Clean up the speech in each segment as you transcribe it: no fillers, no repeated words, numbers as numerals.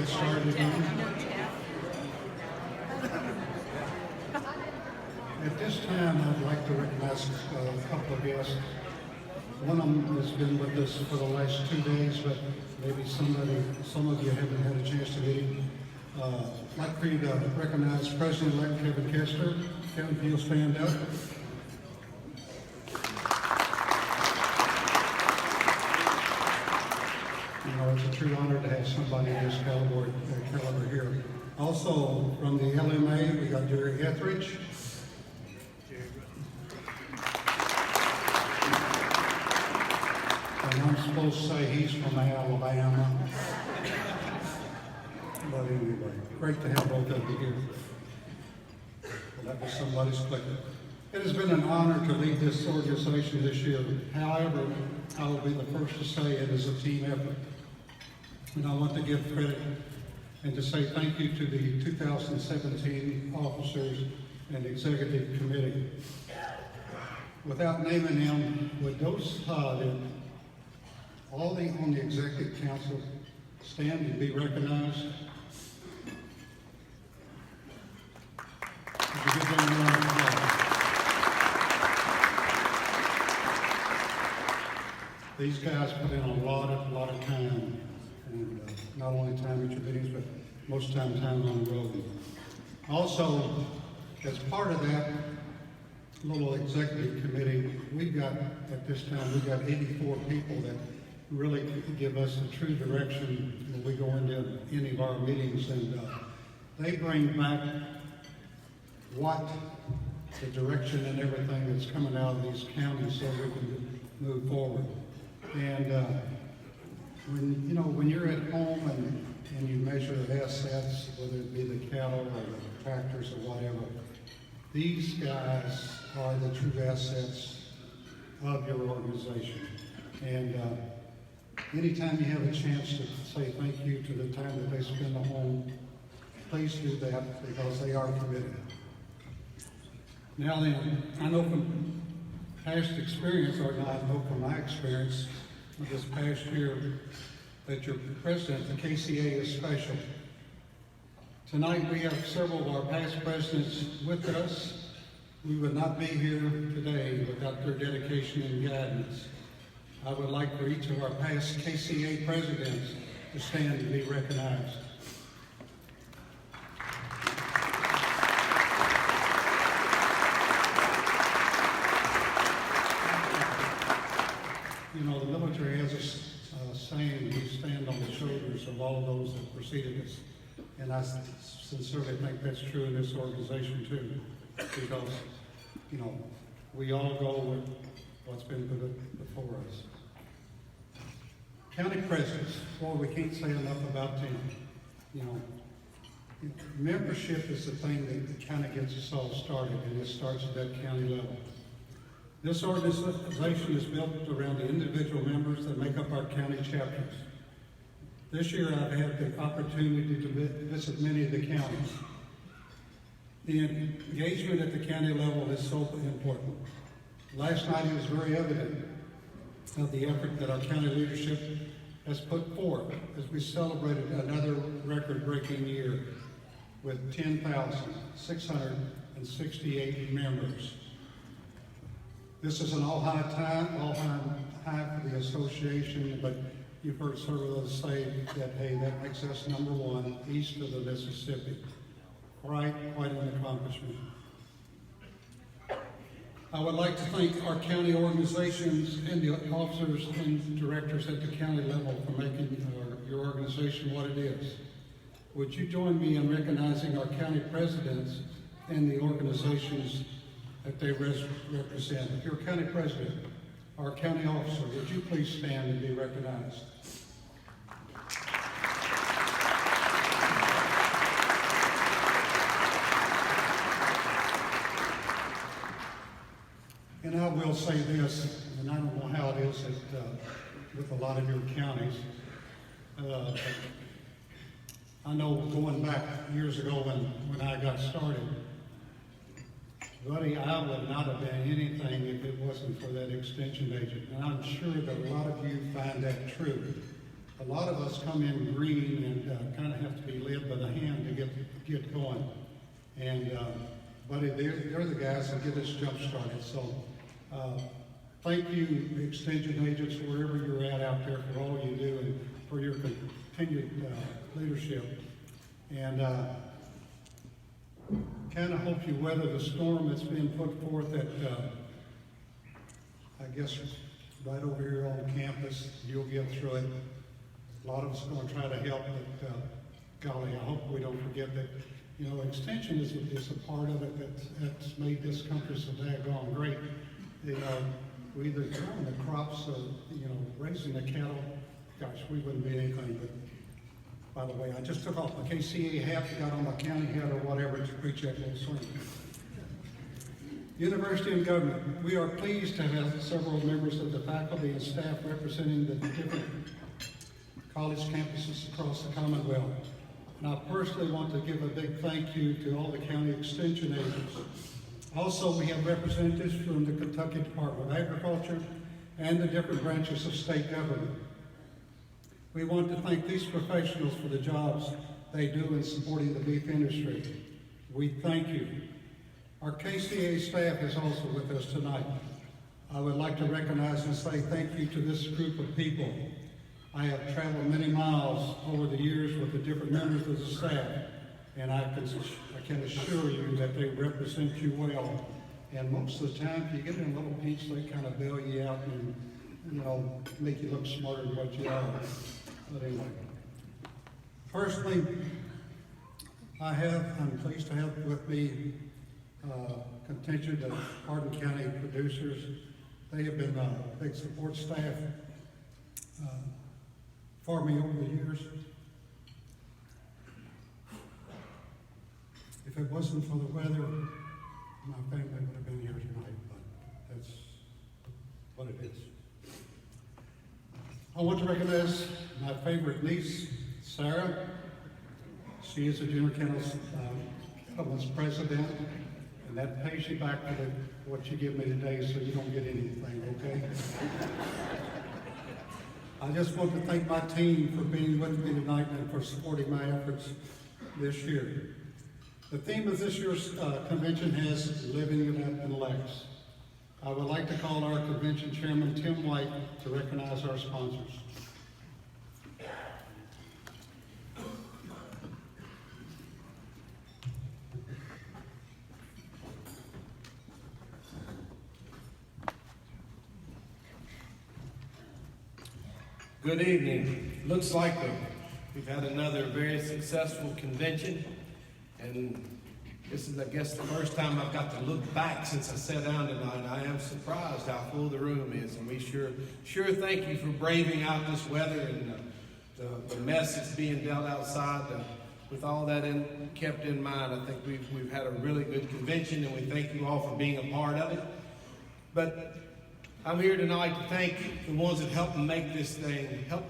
get started again? At this time, I'd like to recognize a couple of guests. One of them has been with us for the last 2 days, but maybe some of you haven't had a chance to meet him. I'd like for you to recognize President-elect Kevin Kester. Kevin, if you'll stand up. You know, it's a true honor to have somebody of this caliber here. Also, from the LMA, we got Jerry Etheridge. And I'm supposed to say he's from Alabama. But anyway, great to have both of you here. Well, that was somebody's clicker. It has been an honor to lead this organization this year. However, I will be the first to say it is a team effort. And I want to give credit and to say thank you to the 2017 officers and executive committee. Without naming them, would those all on the executive council stand and be recognized? Would you give them a round of applause? These guys put in a lot of time, and not only time at your meetings, but most time on the road. Also, as part of that little executive committee, we've got, at this time, we've got 84 people that really give us the true direction when we go into any of our meetings, and they bring back what the direction and everything that's coming out of these counties so we can move forward. And when you're at home and you measure assets, whether it be the cattle or the tractors or whatever, these guys are the true assets of your organization. And anytime you have a chance to say thank you to the time that they spend at home, please do that because they are committed. Now then, I know from past experience, or I know from my experience this past year, that your president, the KCA, is special. Tonight we have several of our past presidents with us. We would not be here today without their dedication and guidance. I would like for each of our past KCA presidents to stand and be recognized. You know, the military has a saying, we stand on the shoulders of all those that preceded us. And I sincerely think that's true in this organization too, because, you know, we all go with what's been put before us. County presidents, boy, we can't say enough about them. You know, membership is the thing that kind of gets us all started, and it starts at that county level. This organization is built around the individual members that make up our county chapters. This year I've had the opportunity to visit many of the counties. The engagement at the county level is so important. Last night it was very evident of the effort that our county leadership has put forth as we celebrated another record-breaking year with 10,668 members. This is an all-time high for the association, but you've heard several of us say that, hey, that makes us #1 east of the Mississippi. Quite an accomplishment. I would like to thank our county organizations and the officers and directors at the county level for making your organization what it is. Would you join me in recognizing our county presidents and the organizations that they represent? If you're a county president or a county officer, would you please stand and be recognized? And I will say this, and I don't know how it is with a lot of your counties. But I know going back years ago when I got started, buddy, I would not have been anything if it wasn't for that extension agent. And I'm sure that a lot of you find that true. A lot of us come in green and kind of have to be led by the hand to get going. And buddy, they're the guys that get us jump started. So thank you, extension agents, wherever you're at out there, for all you do and for your continued leadership. And kind of hope you weather the storm that's been put forth at, I guess, right over here on campus. You'll get through it. A lot of us are going to try to help, but golly, I hope we don't forget that, you know, extension is a part of it that's made this country so daggone great. You know, we either growing the crops or, you know, raising the cattle. Gosh, we wouldn't be anything. But by the way, I just took off my KCA hat, got on my county hat or whatever to preach that little sermon. University and government, we are pleased to have several members of the faculty and staff representing the different college campuses across the Commonwealth. And I personally want to give a big thank you to all the county extension agents. Also, we have representatives from the Kentucky Department of Agriculture and the different branches of state government. We want to thank these professionals for the jobs they do in supporting the beef industry. We thank you. Our KCA staff is also with us tonight. I would like to recognize and say thank you to this group of people. I have traveled many miles over the years with the different members of the staff, and I can assure you that they represent you well. And most of the time, if you get in a little pinch, they kind of bail you out and, you know, make you look smarter than what you are. But anyway, personally, I'm pleased to have with me contingent of Hardin County producers. They have been a big support staff for me over the years. If it wasn't for the weather, my family would have been here tonight, but that's what it is. I want to recognize my favorite niece, Sarah. She is the Junior Cattlemen's president, and that pays you back for what you give me today, so you don't get anything, okay? I just want to thank my team for being with me tonight and for supporting my efforts this year. The theme of this year's convention has Living It Up in Lex. I would like to call our convention chairman, Tim White, to recognize our sponsors. Good evening. Looks like we've had another very successful convention, and this is, I guess, the first time I've got to look back since I sat down tonight. I am surprised how full the room is, and we sure thank you for braving out this weather and the mess that's being dealt outside. With all that kept in mind, I think we've had a really good convention, and we thank you all for being a part of it. But I'm here tonight to thank the ones that helped make this thing, help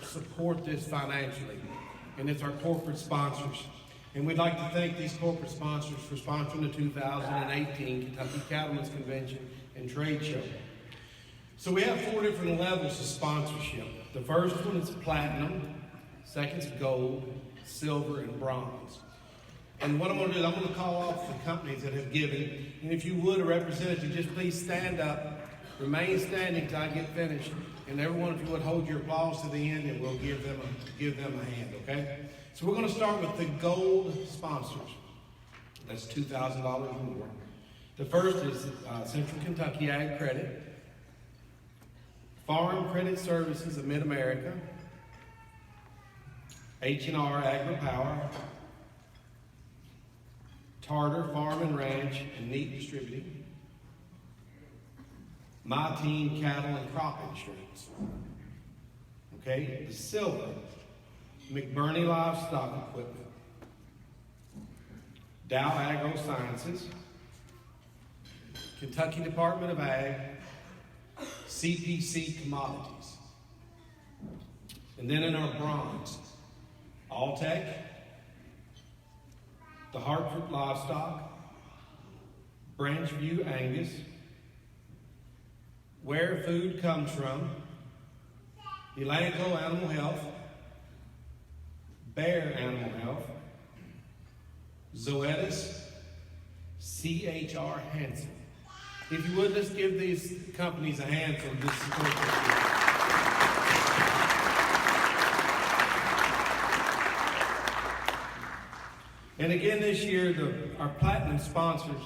support this financially, and it's our corporate sponsors. And we'd like to thank these corporate sponsors for sponsoring the 2018 Kentucky Cattlemen's Convention and Trade Show. So we have 4 different levels of sponsorship. The first one is platinum, second is gold, silver, and bronze. And what I'm going to do is I'm going to call off the companies that have given, and if you would, a representative, just please stand up. Remain standing till I get finished, and everyone, if you would, hold your applause to the end, and we'll give them a hand, okay? So we're going to start with the gold sponsors. That's $2,000 or more. The first is Central Kentucky Ag Credit, Farm Credit Services of Mid-America, H&R Agri-Power, Tartar Farm and Ranch and Meat Distributing, My Team Cattle and Crop Insurance. Okay, the silver, McBurney Livestock Equipment, Dow Agro Sciences, Kentucky Department of Ag, CPC Commodities. And then in our bronze, Alltech, the Hartford Livestock, Branchview Angus, Where Food Comes From, Elanco Animal Health, Bear Animal Health, Zoetis, CHR Hansen. If you would, let's give these companies a hand for this support. And again this year, our platinum sponsors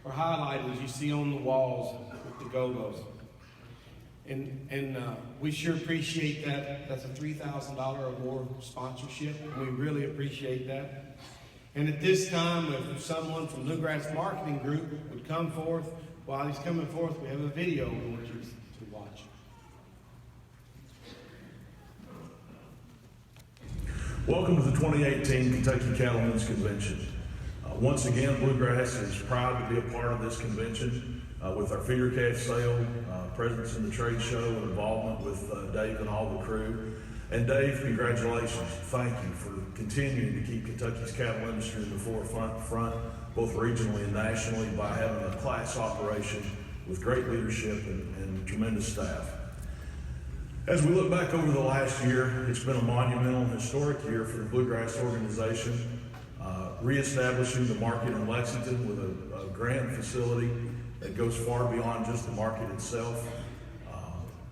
are highlighted, as you see on the walls with the go-go's. And we sure appreciate that. That's a $3,000 or more sponsorship. We really appreciate that. And at this time, if someone from Bluegrass Marketing Group would come forth, while he's coming forth, we have a video we want you to watch. Welcome to the 2018 Kentucky Cattlemen's Convention. Once again, Bluegrass is proud to be a part of this convention with our feeder calf sale, presence in the trade show, and involvement with Dave and all the crew. And Dave, congratulations. Thank you for continuing to keep Kentucky's cattle industry in the forefront, both regionally and nationally, by having a class operation with great leadership and tremendous staff. As we look back over the last year, it's been a monumental and historic year for the Bluegrass organization, reestablishing the market in Lexington with a grand facility that goes far beyond just the market itself.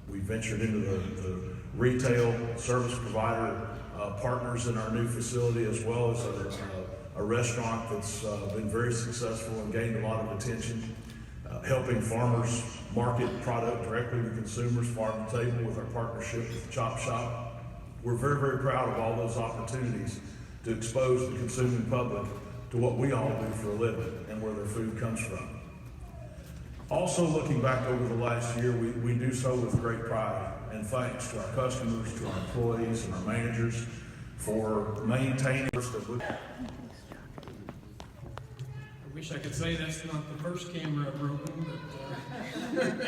We ventured into the retail service provider partners in our new facility, as well as a restaurant that's been very successful and gained a lot of attention, helping farmers market product directly to consumers, farm to table, with our partnership with the Chop Shop. We're very, very proud of all those opportunities to expose the consuming public to what we all do for a living and where their food comes from. Also, looking back over the last year, we do so with great pride and thanks to our customers, to our employees and our managers for maintaining I wish I could say that's not the first camera I've broken, but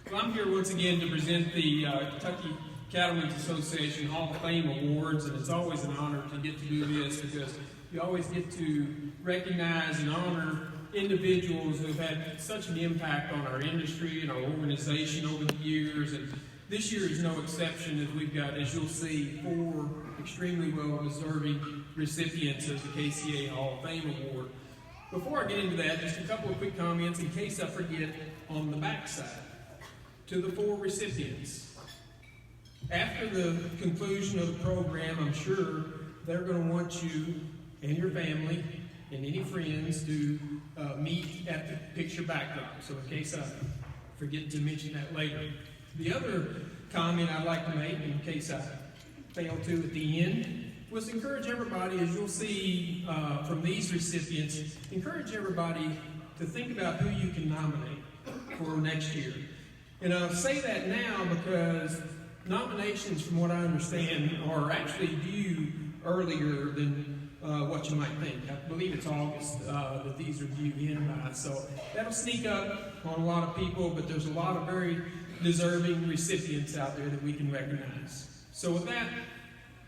well, I'm here once again to present the Kentucky Cattlemen's Association Hall of Fame Awards, and it's always an honor to get to do this because you always get to recognize and honor individuals who have had such an impact on our industry and our organization over the years, and this year is no exception, as we've got, as you'll see, 4 extremely well-deserving recipients of the KCA Hall of Fame Award. Before I get into that, just a couple of quick comments in case I forget on the backside. To the 4 recipients, after the conclusion of the program, I'm sure they're going to want you and your family and any friends to meet at the picture backdrop. So in case I forget to mention that later. The other comment I'd like to make, in case I fail to at the end, was encourage everybody, as you'll see from these recipients, encourage everybody to think about who you can nominate for next year. And I'll say that now because nominations, from what I understand, are actually due earlier than what you might think. I believe it's August that these are due in by, so that'll sneak up on a lot of people, but there's a lot of very deserving recipients out there that we can recognize. So with that,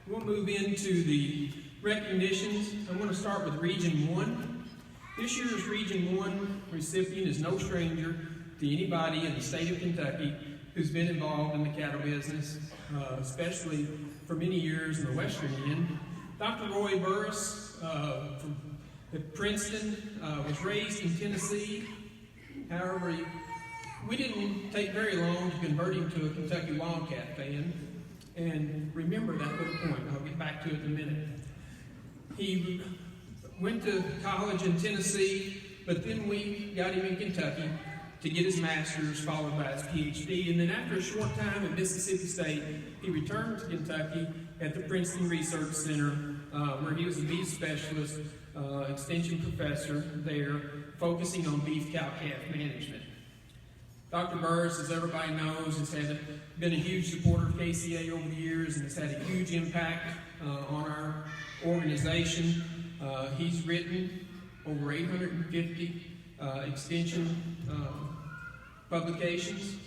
we'll move into the recognitions. I'm going to start with Region 1. This year's Region 1 recipient is no stranger to anybody in the state of Kentucky who's been involved in the cattle business, especially for many years in the western end. Dr. Roy Burris from Princeton was raised in Tennessee. However, we didn't take very long to convert him to a Kentucky Wildcat fan. And remember that little point. I'll get back to it in a minute. He went to college in Tennessee, but then we got him in Kentucky to get his master's, followed by his PhD. And then after a short time at Mississippi State, he returned to Kentucky at the Princeton Research Center, where he was a beef specialist, extension professor there, focusing on beef cow-calf management. Dr. Burris, as everybody knows, has been a huge supporter of KCA over the years and has had a huge impact on our organization. He's written over 850 extension publications,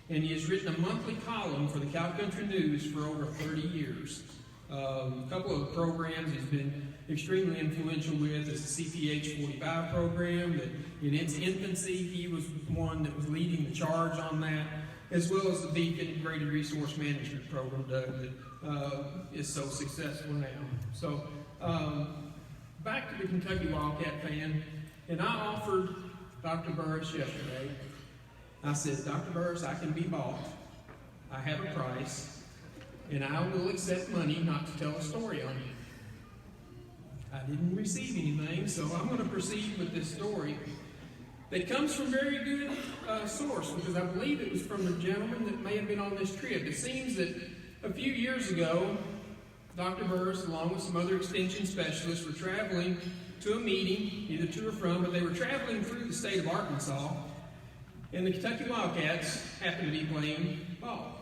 and he has written a monthly column for the Cow Country News for over 30 years. A couple of programs he's been extremely influential with is the CPH 45 program, that in its infancy he was one that was leading the charge on that, as well as the Beef Integrated Resource Management Program, Doug, that is so successful now. So, back to the Kentucky Wildcat fan, and I offered Dr. Burris yesterday. I said, Dr. Burris, I can be bought. I have a price, and I will accept money not to tell a story on you. I didn't receive anything, so I'm going to proceed with this story that comes from very good source, because I believe it was from a gentleman that may have been on this trip. It seems that a few years ago, Dr. Burris, along with some other extension specialists, were traveling to a meeting, either to or from, but they were traveling through the state of Arkansas, and the Kentucky Wildcats happened to be playing ball.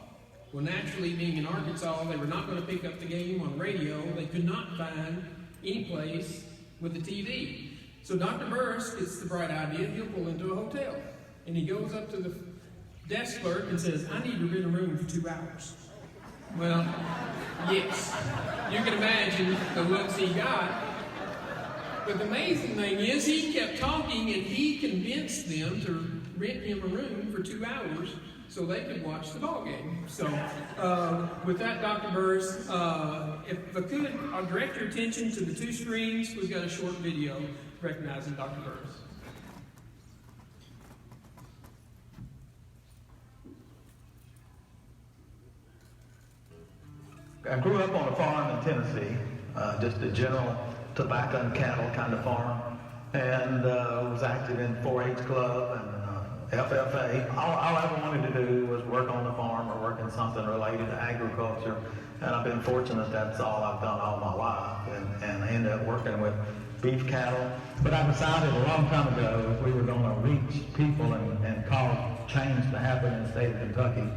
Well, naturally, being in Arkansas, they were not going to pick up the game on radio. They could not find any place with the TV. So Dr. Burris gets the bright idea, he'll pull into a hotel. And he goes up to the desk clerk and says, I need to rent a room for 2 hours. Well, yes, you can imagine the looks he got. But the amazing thing is he kept talking and he convinced them to rent him a room for 2 hours so they could watch the ball game. So with that, Dr. Burris, if I could, I'll direct your attention to the 2 screens. We've got a short video recognizing Dr. Burris. I grew up on a farm in Tennessee, just a general tobacco and cattle kind of farm, and was active in 4-H club and FFA. All I ever wanted to do was work on the farm or work in something related to agriculture, and I've been fortunate that's all I've done all my life, and I ended up working with beef cattle. But I decided a long time ago if we were going to reach people and cause change to happen in the state of Kentucky,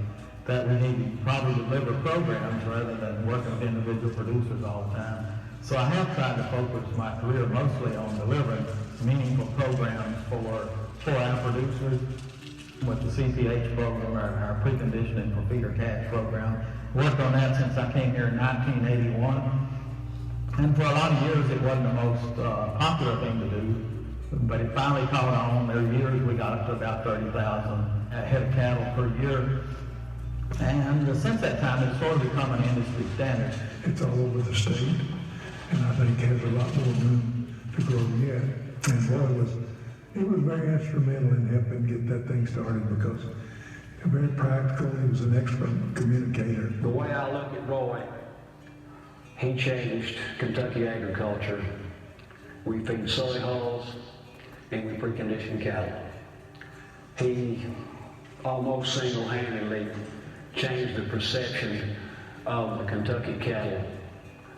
that we need to probably deliver programs rather than working with individual producers all the time. So I have tried to focus my career mostly on delivering meaningful programs for our producers with the CPH program, our preconditioning for feeder calf program. Worked on that since I came here in 1981. And for a lot of years it wasn't the most popular thing to do, but it finally caught on. There were years we got up to about 30,000 head of cattle per year. And since that time, it's sort of become an industry standard. It's all over the state, and I think has a lot more room to grow yet. And Roy he was very instrumental in helping get that thing started because very practical. He was an excellent communicator. The way I look at Roy, he changed Kentucky agriculture. We feed soy hulls and we precondition cattle. He almost single-handedly changed the perception of the Kentucky cattle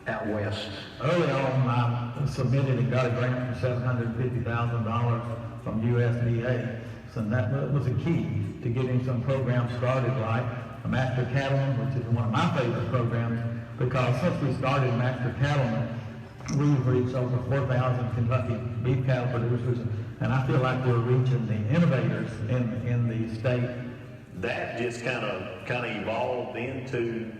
out west. Early on, I submitted and got a grant for $750,000 from USDA, so that was a key to getting some programs started, like Master Cattlemen, which is one of my favorite programs, because since we started Master Cattlemen, we've reached over 4,000 Kentucky beef cattle producers, and I feel like we're reaching the innovators in the state. That just kind of evolved into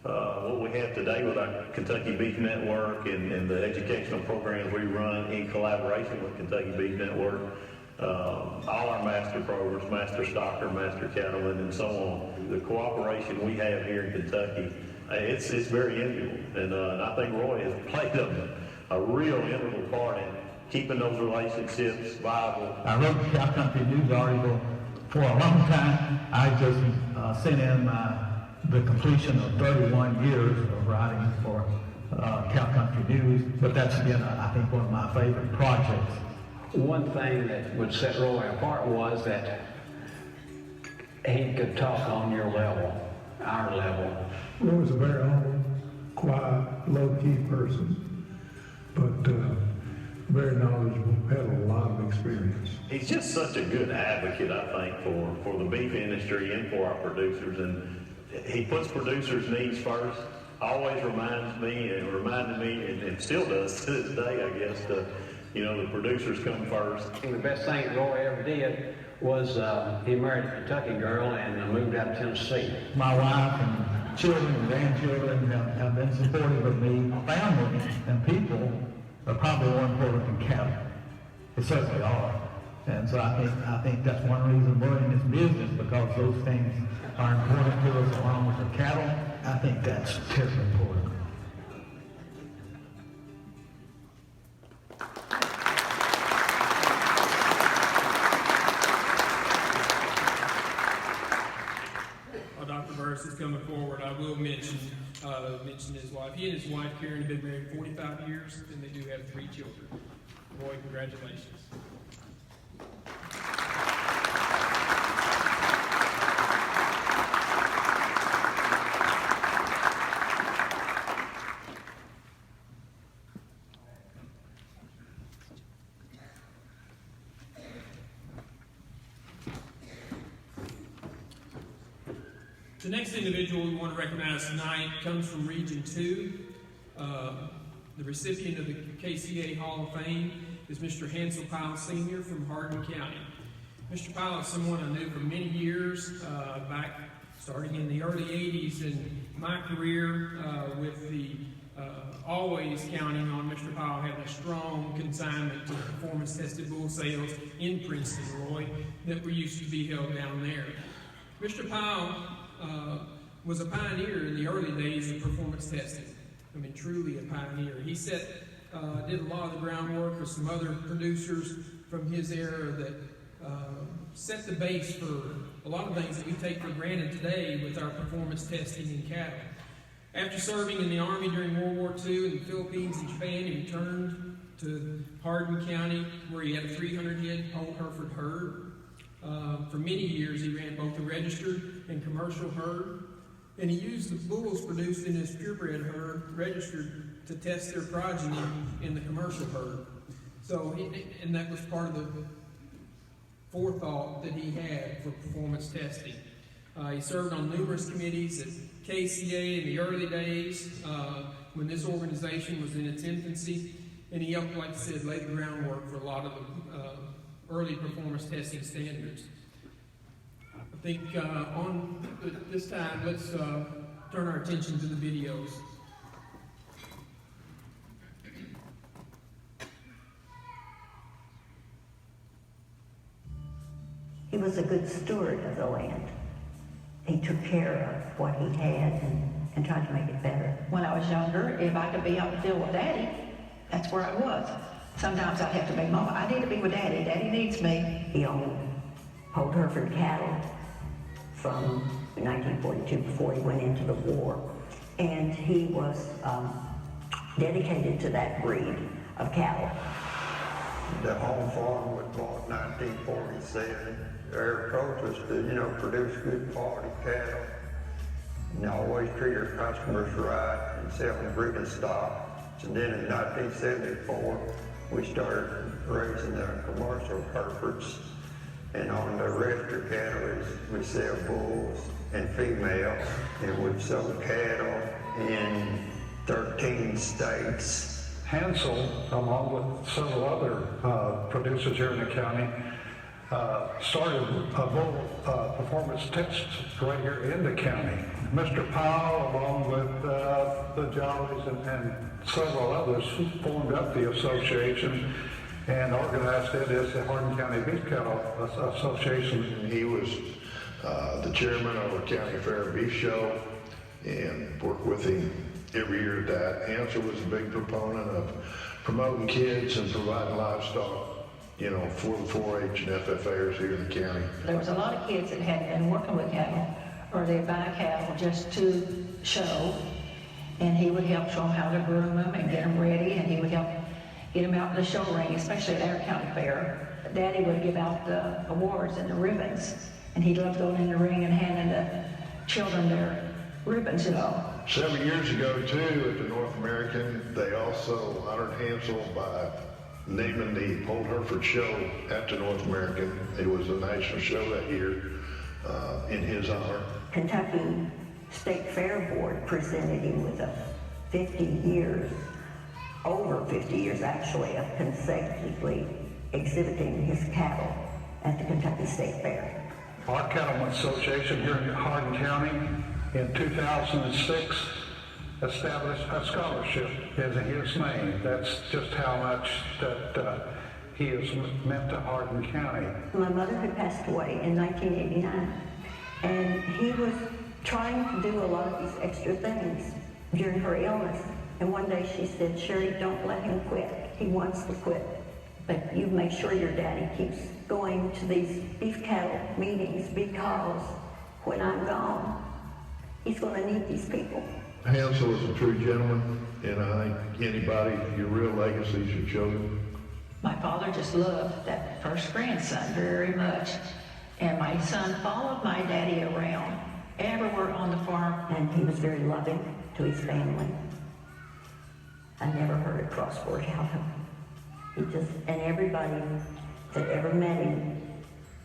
what we have today with our Kentucky Beef Network and the educational programs we run in collaboration with Kentucky Beef Network. All our master programs, Master Stocker, Master Cattlemen, and so on. The cooperation we have here in Kentucky, it's very enviable, and I think Roy has played a real integral part in keeping those relationships viable. I wrote the Cow Country News article for a long time. I just sent in the completion of 31 years of writing for Cow Country News, but that's been, I think, one of my favorite projects. One thing that would set Roy apart was that he could talk on your level, our level. Roy was a very humble, quiet, low-key person, but very knowledgeable, had a lot of experience. He's just such a good advocate, I think, for the beef industry and for our producers, and he puts producers' needs first. Always reminded me, and still does to this day, I guess, the producers come first. The best thing that Roy ever did was he married a Kentucky girl and moved out of Tennessee. My wife and children and grandchildren have been supportive of me. Family and people are probably more important than cattle. They certainly are. And so I think that's one reason we're in this business, because those things are important to us along with the cattle. I think that's terribly important. While Dr. Burris is coming forward, I will mention his wife. He and his wife, Karen, have been married 45 years, and they do have 3 children. Roy, congratulations. The next individual we want to recognize tonight comes from Region 2. The recipient of the KCA Hall of Fame is Mr. Hansel Powell Sr. from Hardin County. Mr. Powell is someone I knew for many years, back starting in the early 80s, and my career with the always counting on Mr. Powell having a strong consignment to performance-tested bull sales in Princeton, Roy, that were used to be held down there. Mr. Powell was a pioneer in the early days of performance testing. I mean, truly a pioneer. He did a lot of the groundwork with some other producers from his era that set the base for a lot of things that we take for granted today with our performance testing in cattle. After serving in the Army during World War II in the Philippines and Japan, he returned to Hardin County, where he had a 300-head Old Hereford herd. For many years, he ran both the registered and commercial herd, and he used the bulls produced in his purebred herd, registered, to test their progeny in the commercial herd. So, and that was part of the forethought that he had for performance testing. He served on numerous committees at KCA in the early days when this organization was in its infancy, and he helped, like I said, lay the groundwork for a lot of the early performance testing standards. I think at this time, let's turn our attention to the videos. He was a good steward of the land. He took care of what he had and tried to make it better. When I was younger, if I could be out in the field with Daddy, that's where I was. Sometimes I'd have to beg Mama, I need to be with Daddy. Daddy needs me. He owned Old Hereford cattle from 1942, before he went into the war. And he was dedicated to that breed of cattle. The home farm was bought in 1947. Agriculture was to, produce good quality cattle and always treat our customers right and sell them breeding stock. So then in 1974, we started raising the commercial Herefords, and on the registered cattle we sell bulls and females, and we've sold cattle in 13 states. Hansel, along with several other producers here in the county, started a bull performance test right here in the county. Mr. Powell, along with the Jollies and several others, formed up the association and organized it as the Hardin County Beef Cattle Association. He was the chairman of the County Fair Beef Show and worked with him every year at that. Hansel was a big proponent of promoting kids and providing livestock, for the 4-H and FFAers here in the county. There was a lot of kids that hadn't been working with cattle, or they'd buy cattle just to show, and he would help show them how to groom them and get them ready, and he would help get them out in the show ring, especially at our county fair. Daddy would give out the awards and the ribbons, and he loved going in the ring and handing the children their ribbons, Several years ago, too, at the North American, they also honored Hansel by naming the Old Hereford show at the North American. It was a national show that year in his honor. Kentucky State Fair Board presented him with a 50 years, over 50 years actually, of consecutively exhibiting his cattle at the Kentucky State Fair. Our Cattlemen Association here in Hardin County in 2006 established a scholarship in his name. That's just how much that he has meant to Hardin County. My mother had passed away in 1989, and he was trying to do a lot of these extra things during her illness. And one day she said, "Sherry, don't let him quit. He wants to quit. But you make sure your daddy keeps going to these beef cattle meetings, because when I'm gone, he's going to need these people." Hansel is a true gentleman, and I think anybody, your real legacy is your children. My father just loved that first grandson very much. And my son followed my daddy around everywhere on the farm. And he was very loving to his family. I never heard a cross word out of him. And everybody that ever met him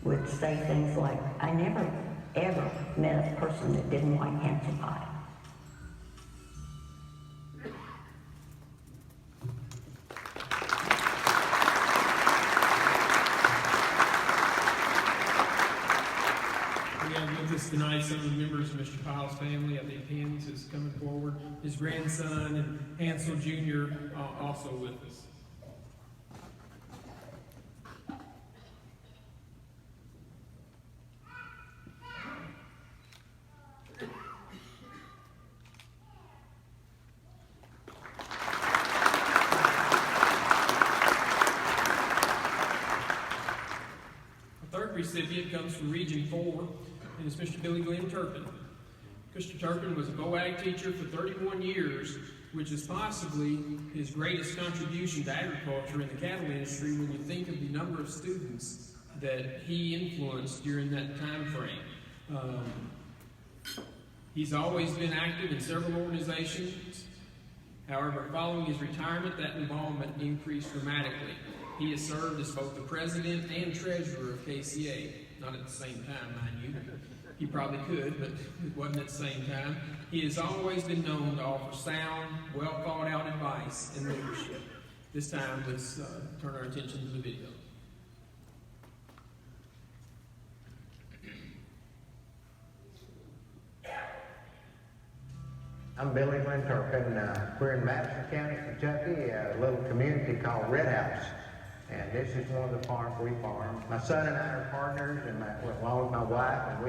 would say things like, "I never, ever met a person that didn't like Hansel pie." We have with us tonight some of the members of Mr. Pyle's family. I think Hans is coming forward. His grandson and Hansel Jr. Also with us. Recipient comes from Region 4, and it's Mr. Billy Glenn Turpin. Mr. Turpin was a BOAG teacher for 31 years, which is possibly his greatest contribution to agriculture in the cattle industry when you think of the number of students that he influenced during that time frame. He's always been active in several organizations. However, following his retirement, that involvement increased dramatically. He has served as both the president and treasurer of KCA, not at the same time, mind you. He probably could, but it wasn't at the same time. He has always been known to offer sound, well thought out advice and leadership. This time, let's turn our attention to the video. I'm Billy Glenn Turpin. We're in Madison County, Kentucky, a little community called Red House. And this is one of the farms we farm. My son and I are partners, and along with my wife, and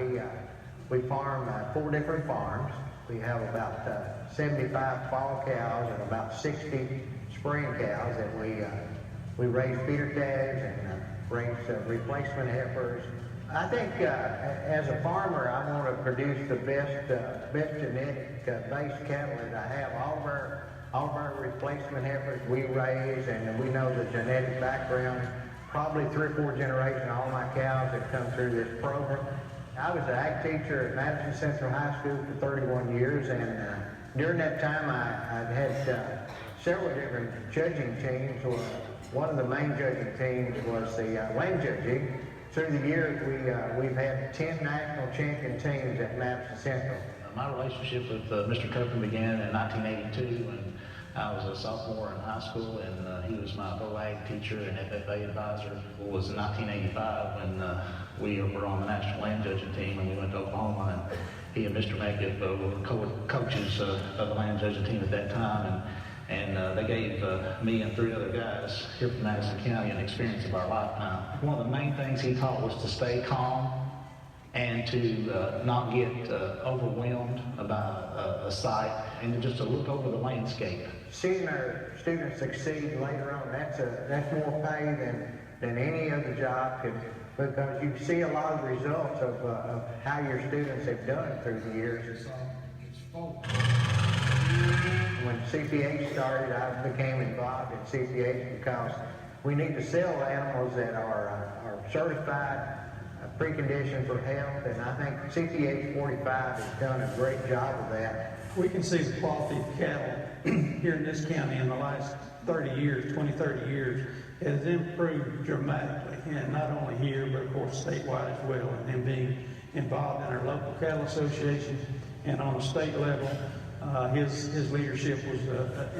we farm 4 different farms. We have about 75 fall cows and about 60 spring cows that we raise feeder calves and raise replacement heifers. I think as a farmer, I want to produce the best genetic based cattle that I have. All of our replacement heifers we raise, and we know the genetic background. Probably 3 or 4 generations of all my cows have come through this program. I was an ag teacher at Madison Central High School for 31 years, and during that time I had several different judging teams. One of the main judging teams was the land judging. Through the years, we've had 10 national champion teams at Madison Central. My relationship with Mr. Turpin began in 1982 when I was a sophomore in high school, and he was my BOAG teacher and FFA advisor. It was in 1985 when we were on the national land judging team, and we went to Oklahoma, and he and Mr. Meggiff were co-coaches of the land judging team at that time, and they gave me and 3 other guys here from Madison County an experience of our lifetime. One of the main things he taught was to stay calm and to not get overwhelmed by a sight, and just to look over the landscape. Seeing our students succeed later on, that's more pay than any other job could, because you see a lot of the results of how your students have done through the years. When CPH started, I became involved in CPH because we need to sell animals that are certified, preconditioned for health, and I think CPH 45 has done a great job of that. We can see the quality of cattle here in this county in the last 30 years, 20, 30 years, has improved dramatically, and not only here, but of course statewide as well, and them being involved in our local cattle association and on a state level. His leadership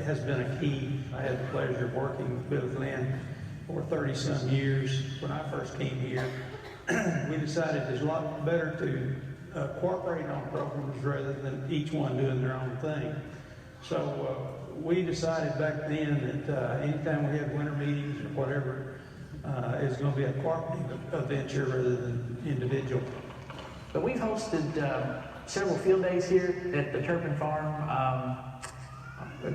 has been a key. I had the pleasure of working with Billy Glenn for 30-some years. When I first came here, we decided it's a lot better to cooperate on programs rather than each one doing their own thing. So we decided back then that anytime we had winter meetings or whatever, is going to be a cooperative venture rather than individual. But we've hosted several field days here at the Turpin Farm.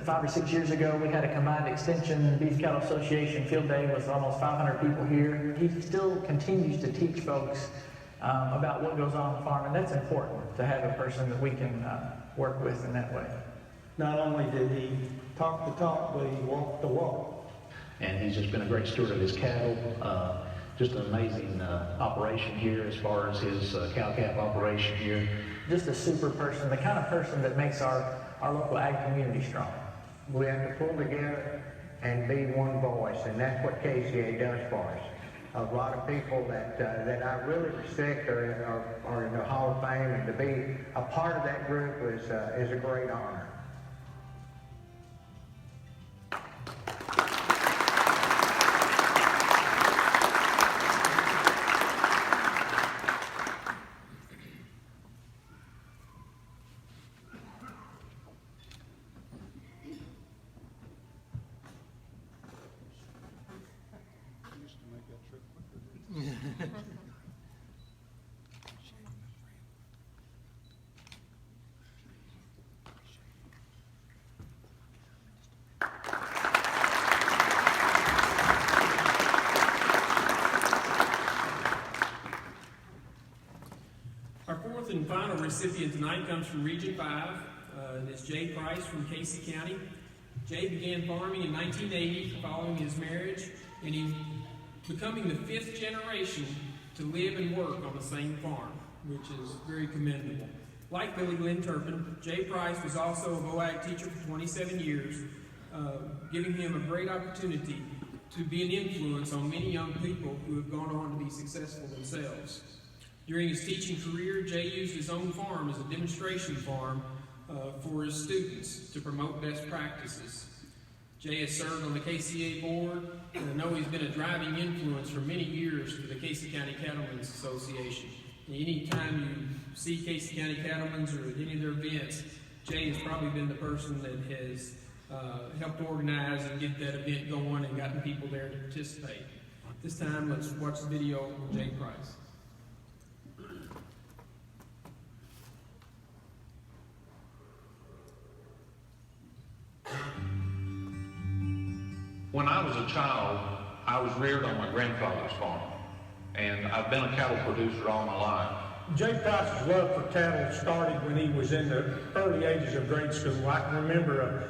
5 or 6 years ago, we had a combined Extension Beef Cattle Association field day with almost 500 people here. He still continues to teach folks about what goes on the farm, and that's important to have a person that we can work with in that way. Not only did he talk the talk, but he walked the walk. And he's just been a great steward of his cattle. Just an amazing operation here as far as his cow-calf operation here. Just a super person, the kind of person that makes our local ag community strong. We have to pull together and be one voice, and that's what KCA does for us. A lot of people that I really respect are in the Hall of Fame, and to be a part of that group is a great honor. Our fourth and final recipient tonight comes from Region 5, and it's Jay Price from Casey County. Jay began farming in 1980 following his marriage, and he becoming the 5th generation to live and work on the same farm, which is very commendable. Like Billy Glenn Turpin, Jay Price was also a VOAG teacher for 27 years, giving him a great opportunity to be an influence on many young people who have gone on to be successful themselves. During his teaching career, Jay used his own farm as a demonstration farm for his students to promote best practices. Jay has served on the KCA board, and I know he's been a driving influence for many years for the Casey County Cattlemen's Association. And anytime you see Casey County Cattlemen's or at any of their events, Jay has probably been the person that has helped organize and get that event going and gotten people there to participate. This time, let's watch the video of Jay Price. When I was a child, I was reared on my grandfather's farm, and I've been a cattle producer all my life. Jay Price's love for cattle started when he was in the early ages of grade school. I can remember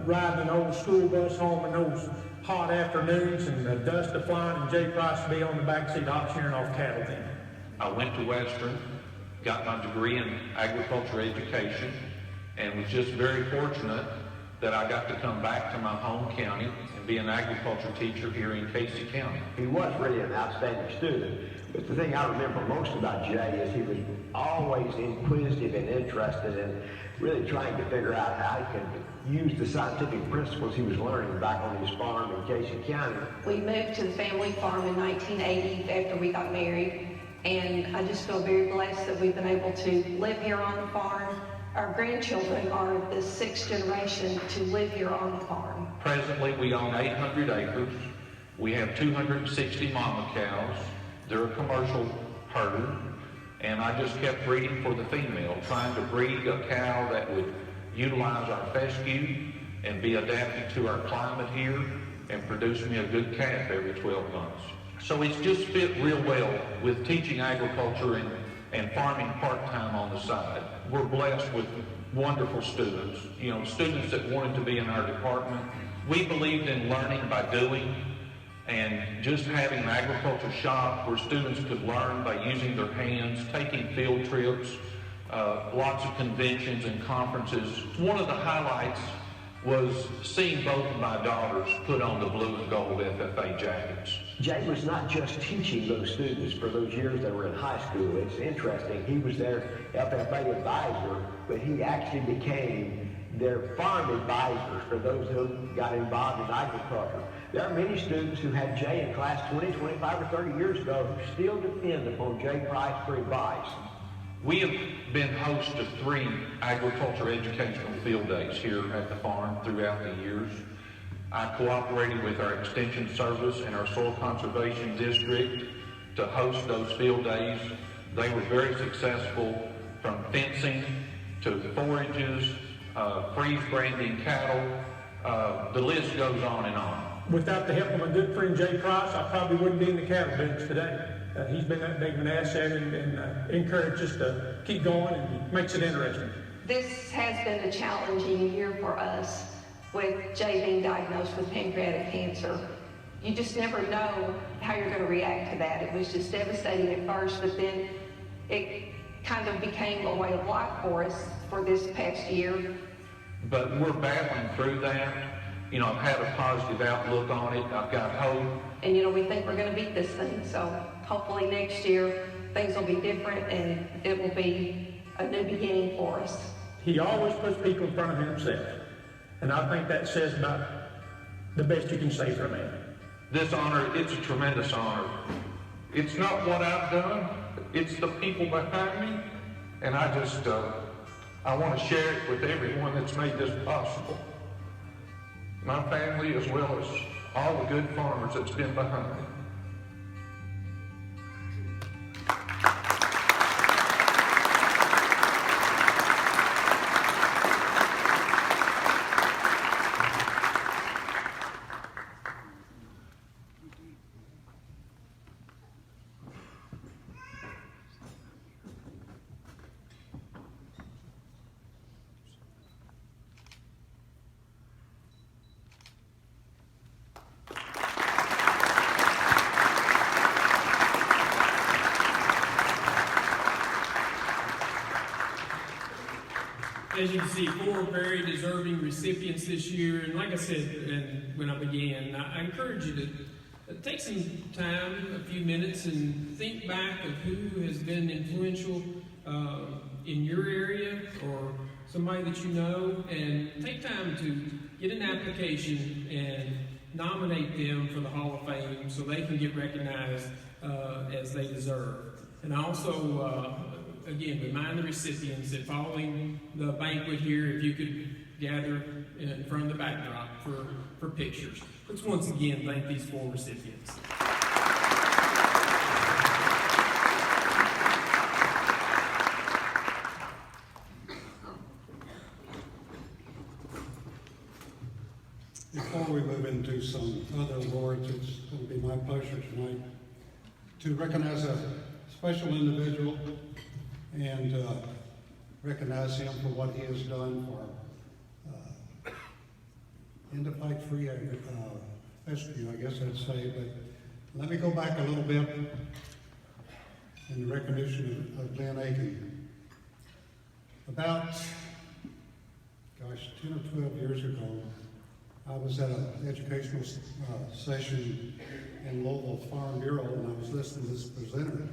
riding an old school bus home in those hot afternoons and the dust of flying, and Jay Price would be on the backseat auctioneering off cattle then. I went to Western, got my degree in agriculture education, and was just very fortunate that I got to come back to my home county and be an agriculture teacher here in Casey County. He was really an outstanding student, but the thing I remember most about Jay is he was always inquisitive and interested in really trying to figure out how he could use the scientific principles he was learning back on his farm in Casey County. We moved to the family farm in 1980 after we got married, and I just feel very blessed that we've been able to live here on the farm. Our grandchildren are the 6th generation to live here on the farm. Presently, we own 800 acres. We have 260 mama cows. They're a commercial herd. And I just kept breeding for the female, trying to breed a cow that would utilize our fescue and be adapted to our climate here and produce me a good calf every 12 months. So it's just fit real well with teaching agriculture and farming part-time on the side. We're blessed with wonderful students, students that wanted to be in our department. We believed in learning by doing, and just having an agriculture shop where students could learn by using their hands, taking field trips, lots of conventions and conferences. One of the highlights was seeing both of my daughters put on the blue and gold FFA jackets. Jay was not just teaching those students for those years they were in high school. It's interesting. He was their FFA advisor, but he actually became their farm advisor for those who got involved in agriculture. There are many students who had Jay in class 20, 25, or 30 years ago who still depend upon Jay Price for advice. We have been host of 3 agriculture educational field days here at the farm throughout the years. I cooperated with our Extension Service and our Soil Conservation District to host those field days. They were very successful, from fencing to forages, freeze branding cattle. The list goes on and on. Without the help of my good friend Jay Price, I probably wouldn't be in the cattle business today. He's been that big of an asset and encouraged us to keep going and makes it interesting. This has been a challenging year for us with Jay being diagnosed with pancreatic cancer. You just never know how you're going to react to that. It was just devastating at first, but then it kind of became a way of life for us for this past year. But we're battling through that. You know, I've had a positive outlook on it. I've got hope. And you know, we think we're going to beat this thing. So hopefully next year things will be different and it will be a new beginning for us. He always puts people in front of himself. And I think that says about the best you can say for a man. This honor, it's a tremendous honor. It's not what I've done, it's the people behind me. And I just, I want to share it with everyone that's made this possible. My family, as well as all the good farmers that's been behind me. As you can see, 4 very deserving recipients this year, and like I said when I began, I encourage you to take some time, a few minutes, and think back of who has been influential in your area or somebody that you know, and take time to get an application and nominate them for the Hall of Fame so they can get recognized as they deserve. And I also again, remind the recipients that following the banquet here, if you could gather in front of the backdrop for pictures. Let's once again thank these 4 recipients. Before we move into some other awards, it's going to be my pleasure tonight to recognize a special individual and recognize him for what he has done for end-of-life free rescue, I guess I'd say. But let me go back a little bit in the recognition of Glenn Aiken. About, 10 or 12 years ago, I was at an educational session in Louisville Farm Bureau, and I was listening to this presenter.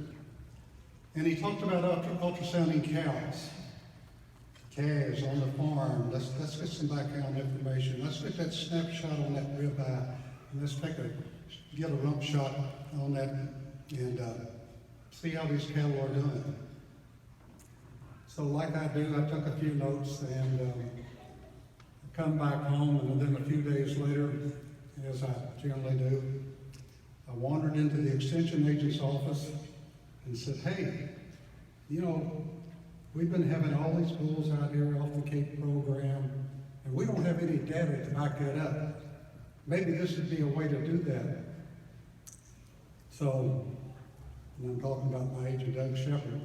And he talked about ultrasounding cows, calves on the farm. Let's get some background information. Let's get that snapshot on that ribeye, and let's get a rump shot on that and see how these cattle are doing. So like I do, I took a few notes and come back home, and then a few days later, as I generally do, I wandered into the extension agent's office and said, hey, you know, we've been having all these bulls out here off the Cape program, and we don't have any data to back that up. Maybe this would be a way to do that. So, and I'm talking about my agent, Doug Shepard.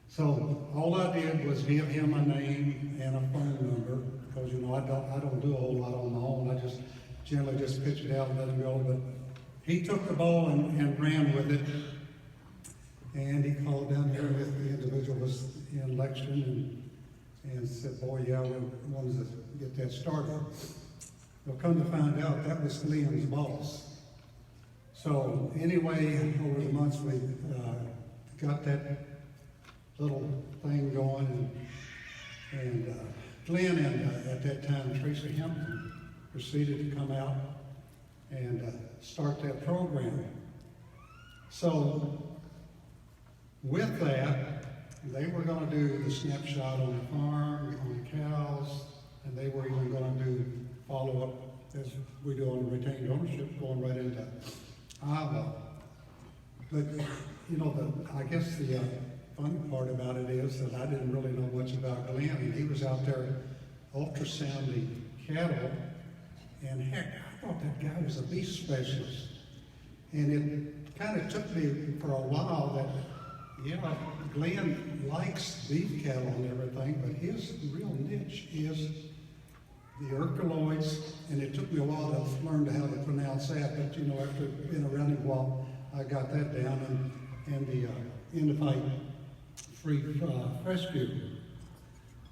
So all I did was give him a name and a phone number, because you know I don't do a whole lot on my own. I just generally just pitch it out and let him go. But he took the ball and ran with it. And he called down here with the individual was in Lexington and said, boy, yeah, we wanted to get that started. Well, come to find out, that was Liam's boss. So anyway, over the months, we got that little thing going, and Glenn and at that time, Tracy Hampton proceeded to come out and start that program. So with that, they were going to do the snapshot on the farm, on the cows, and they were even going to do follow-up as we do on retained ownership, going right into Iowa. But, you know, I guess the funny part about it is that I didn't really know much about Glenn, and he was out there ultrasounding cattle, and heck, I thought that guy was a beef specialist. And it kind of took me for a while that, yeah, Glenn likes beef cattle and everything, but his real niche is the Urcaloids, and it took me a while to learn how to pronounce that, but you know, after being around him a while, I got that down, and the end-of-fight free rescue.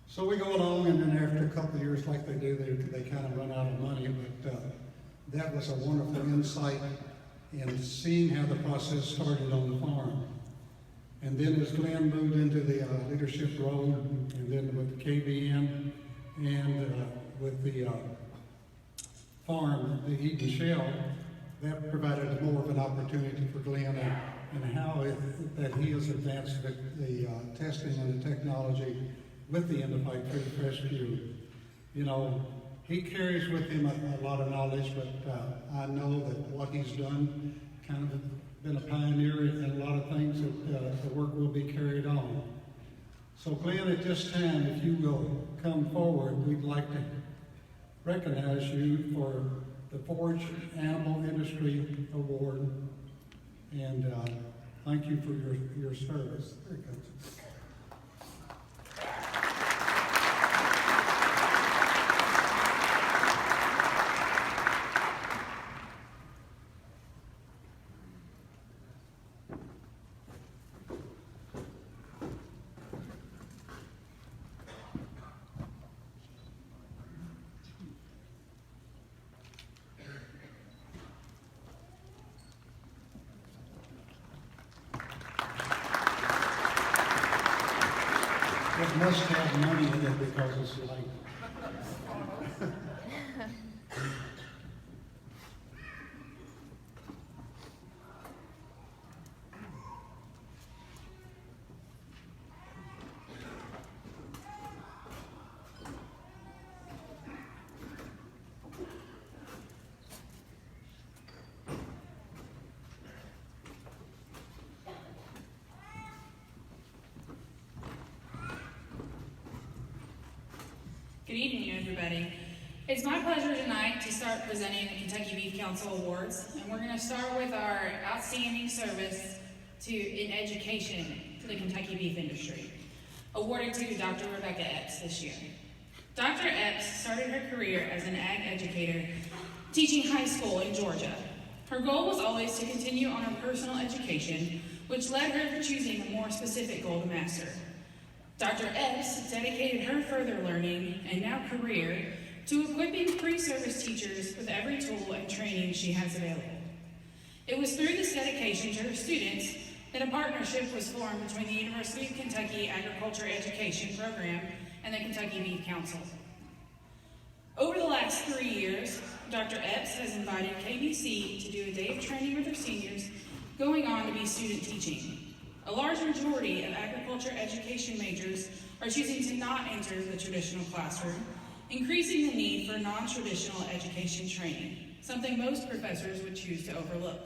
So we go along, and then after a couple of years, like they do, they kind of run out of money, but that was a wonderful insight in seeing how the process started on the farm. And then as Glenn moved into the leadership role, and then with KBN, and with the farm, the Eden Shell, that provided more of an opportunity for Glenn and how that he has advanced the testing and the technology with the end-of-fight food rescue. You know, he carries with him a lot of knowledge, but I know that what he's done, kind of been a pioneer in a lot of things, that the work will be carried on. So Glenn, at this time, if you will come forward, we'd like to recognize you for the Forage Animal Industry Award, and thank you for your service. There it goes. It must have money in it because it's light. Good evening, everybody. It's my pleasure tonight to start presenting the Kentucky Beef Council Awards, and we're going to start with our outstanding service in education to the Kentucky beef industry, awarded to Dr. Rebecca Epps this year. Dr. Epps started her career as an ag educator teaching high school in Georgia. Her goal was always to continue on her personal education, which led her to choosing a more specific goal to master. Dr. Epps dedicated her further learning and now career to equipping pre-service teachers with every tool and training she has available. It was through this dedication to her students that a partnership was formed between the University of Kentucky Agriculture Education Program and the Kentucky Beef Council. Over the last 3 years, Dr. Epps has invited KBC to do a day of training with her seniors, going on to be student teaching. A large majority of agriculture education majors are choosing to not enter the traditional classroom, increasing the need for non-traditional education training, something most professors would choose to overlook.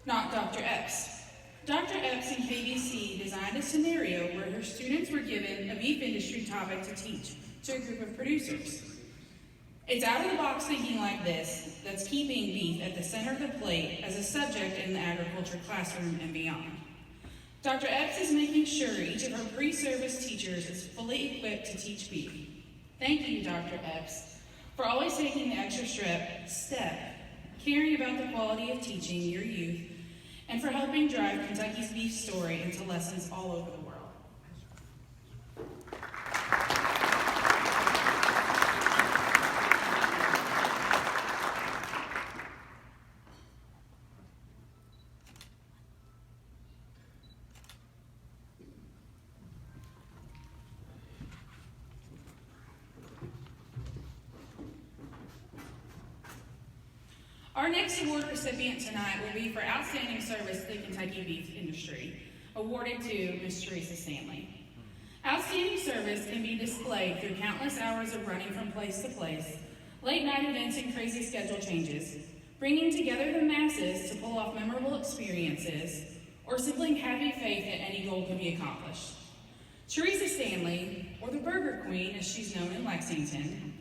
Not Dr. Epps. Dr. Epps and KBC designed a scenario where her students were given a beef industry topic to teach to a group of producers. It's out-of-the-box thinking like this that's keeping beef at the center of the plate as a subject in the agriculture classroom and beyond. Dr. Epps is making sure each of her pre-service teachers is fully equipped to teach beef. Thank you, Dr. Epps, for always taking the extra step, caring about the quality of teaching your youth, and for helping drive Kentucky's beef story into lessons all over the world. Our next award recipient tonight will be for outstanding service to the Kentucky beef industry, awarded to Ms. Teresa Stanley. Outstanding service can be displayed through countless hours of running from place to place, late night events and crazy schedule changes, bringing together the masses to pull off memorable experiences, or simply having faith that any goal can be accomplished. Teresa Stanley, or the Burger Queen as she's known in Lexington,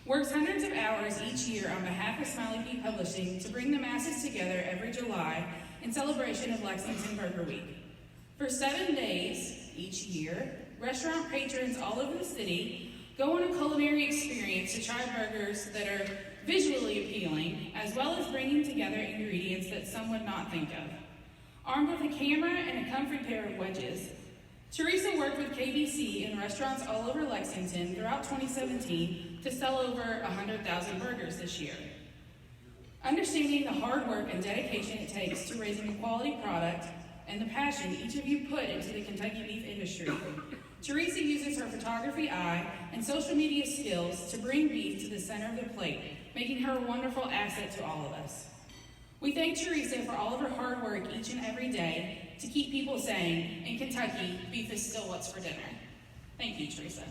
works hundreds of hours each year on behalf of Smiley Pete Publishing to bring the masses together every July in celebration of Lexington Burger Week. For 7 days each year, restaurant patrons all over the city go on a culinary experience to try burgers that are visually appealing, as well as bringing together ingredients that some would not think of. Armed with a camera and a comfy pair of wedges, Teresa worked with KBC in restaurants all over Lexington throughout 2017 to sell over 100,000 burgers this year. Understanding the hard work and dedication it takes to raising a quality product and the passion each of you put into the Kentucky beef industry, Teresa uses her photography eye and social media skills to bring beef to the center of the plate, making her a wonderful asset to all of us. We thank Teresa for all of her hard work each and every day to keep people saying, in Kentucky, beef is still what's for dinner. Thank you, Teresa.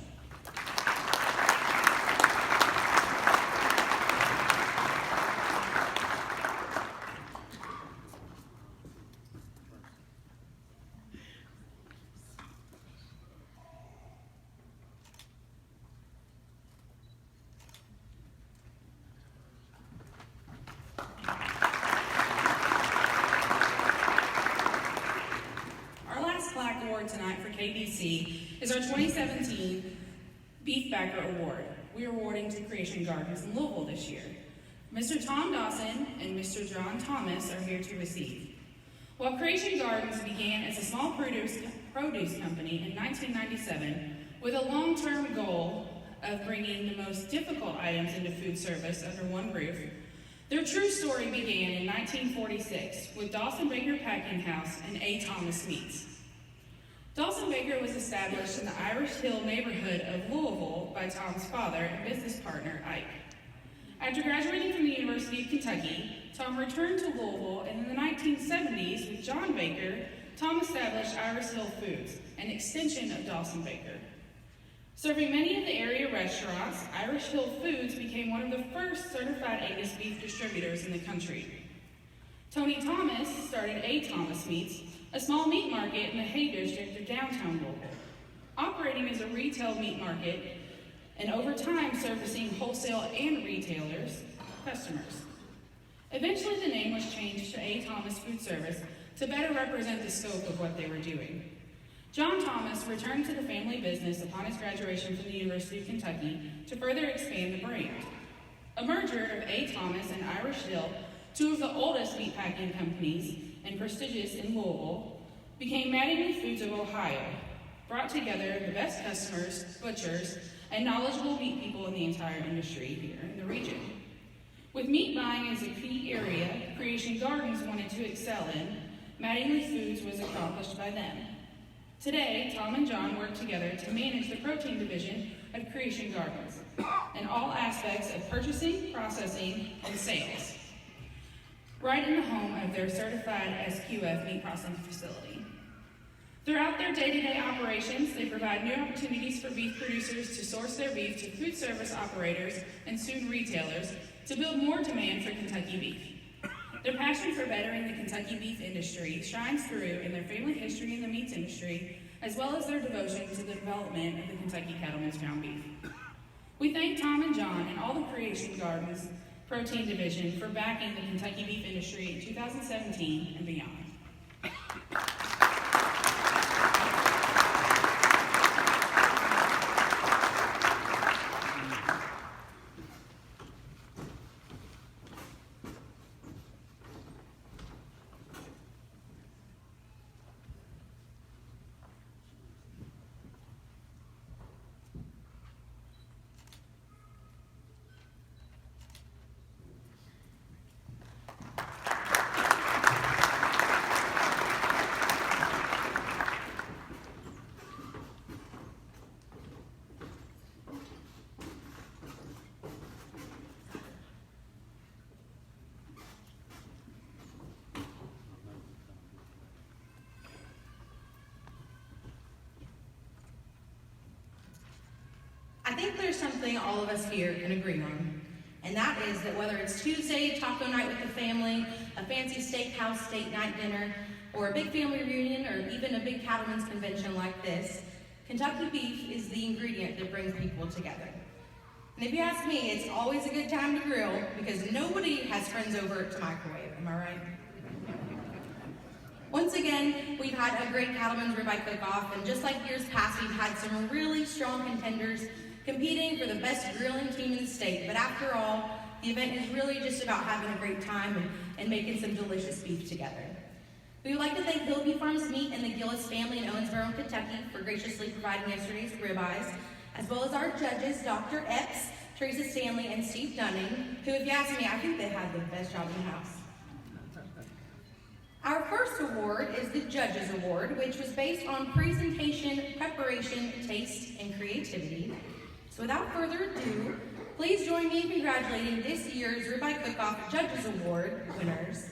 Tonight for KBC is our 2017 Beef Backer Award. We are awarding to Creation Gardens in Louisville this year. Mr. Tom Dawson and Mr. John Thomas are here to receive. While Creation Gardens began as a small produce company in 1997 with a long-term goal of bringing the most difficult items into food service under one roof, their true story began in 1946 with Dawson Baker Packing House and A. Thomas Meats. Dawson Baker was established in the Irish Hill neighborhood of Louisville by Tom's father and business partner, Ike. After graduating from the University of Kentucky, Tom returned to Louisville, and in the 1970s, with John Baker, Tom established Irish Hill Foods, an extension of Dawson Baker. Serving many of the area restaurants, Irish Hill Foods became one of the first certified Angus beef distributors in the country. Tony Thomas started A. Thomas Meats, a small meat market in the Hay District of downtown Louisville, operating as a retail meat market and over time servicing wholesale and retailers customers. Eventually the name was changed to A. Thomas Food Service to better represent the scope of what they were doing. John Thomas returned to the family business upon his graduation from the University of Kentucky to further expand the brand. A merger of A. Thomas and Irish Hill, two of the oldest meatpacking companies and prestigious in Louisville, became Mattingly Foods of Ohio, brought together the best customers, butchers, and knowledgeable meat people in the entire industry here in the region. With meat buying as a key area Creation Gardens wanted to excel in, Mattingly Foods was accomplished by them. Today, Tom and John work together to manage the protein division of Creation Gardens and all aspects of purchasing, processing, and sales, right in the home of their certified SQF meat processing facility. Throughout their day-to-day operations, they provide new opportunities for beef producers to source their beef to food service operators and soon retailers to build more demand for Kentucky beef. Their passion for bettering the Kentucky beef industry shines through in their family history in the meats industry, as well as their devotion to the development of the Kentucky Cattlemen's ground beef. We thank Tom and John and all the Creation Gardens Protein Division for backing the Kentucky beef industry in 2017 and beyond. I think there's something all of us here can agree on, And that is that whether it's Tuesday, taco night with the family, a fancy steakhouse date night dinner, or a big family reunion, or even a big Cattlemen's convention like this, Kentucky beef is the ingredient that brings people together. And if you ask me, it's always a good time to grill because nobody has friends over to microwave, am I right? Once again, we've had a great Cattlemen's ribeye cook-off, and just like years past, we've had some really strong contenders competing for the best grilling team in the state. But after all, the event is really just about having a great time and making some delicious beef together. We would like to thank Hillview Farms Meat and the Gillis family in Owensboro, Kentucky for graciously providing yesterday's ribeyes, as well as our judges, Dr. Epps, Teresa Stanley, and Steve Dunning, who, if you ask me, I think they had the best job in the house. Our first award is the Judges Award, which was based on presentation, preparation, taste, and creativity. So without further ado, please join me in congratulating this year's Ribeye Cook-Off Judges Award winners,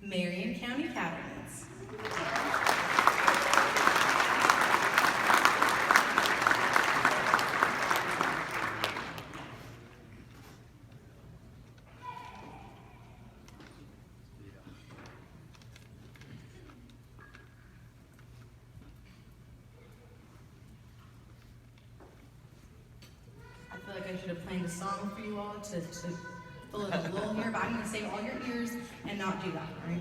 Marion County Cattlemen. I feel like I should have planned a song for you all to fill in a lull here, but I'm going to save all your ears and not do that, all right?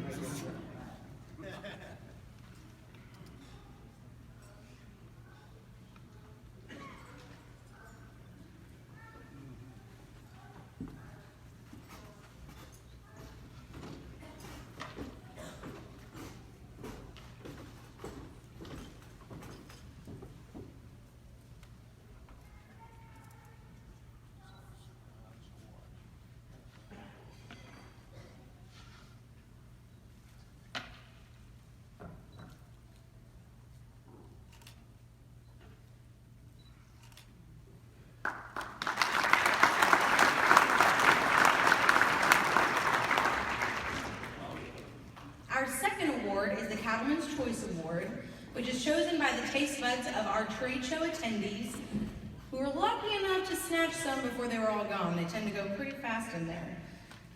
Our second award is the Cattlemen's Choice Award, which is chosen by the taste buds of our trade show attendees who were lucky enough to snatch some before they were all gone. They tend to go pretty fast in there.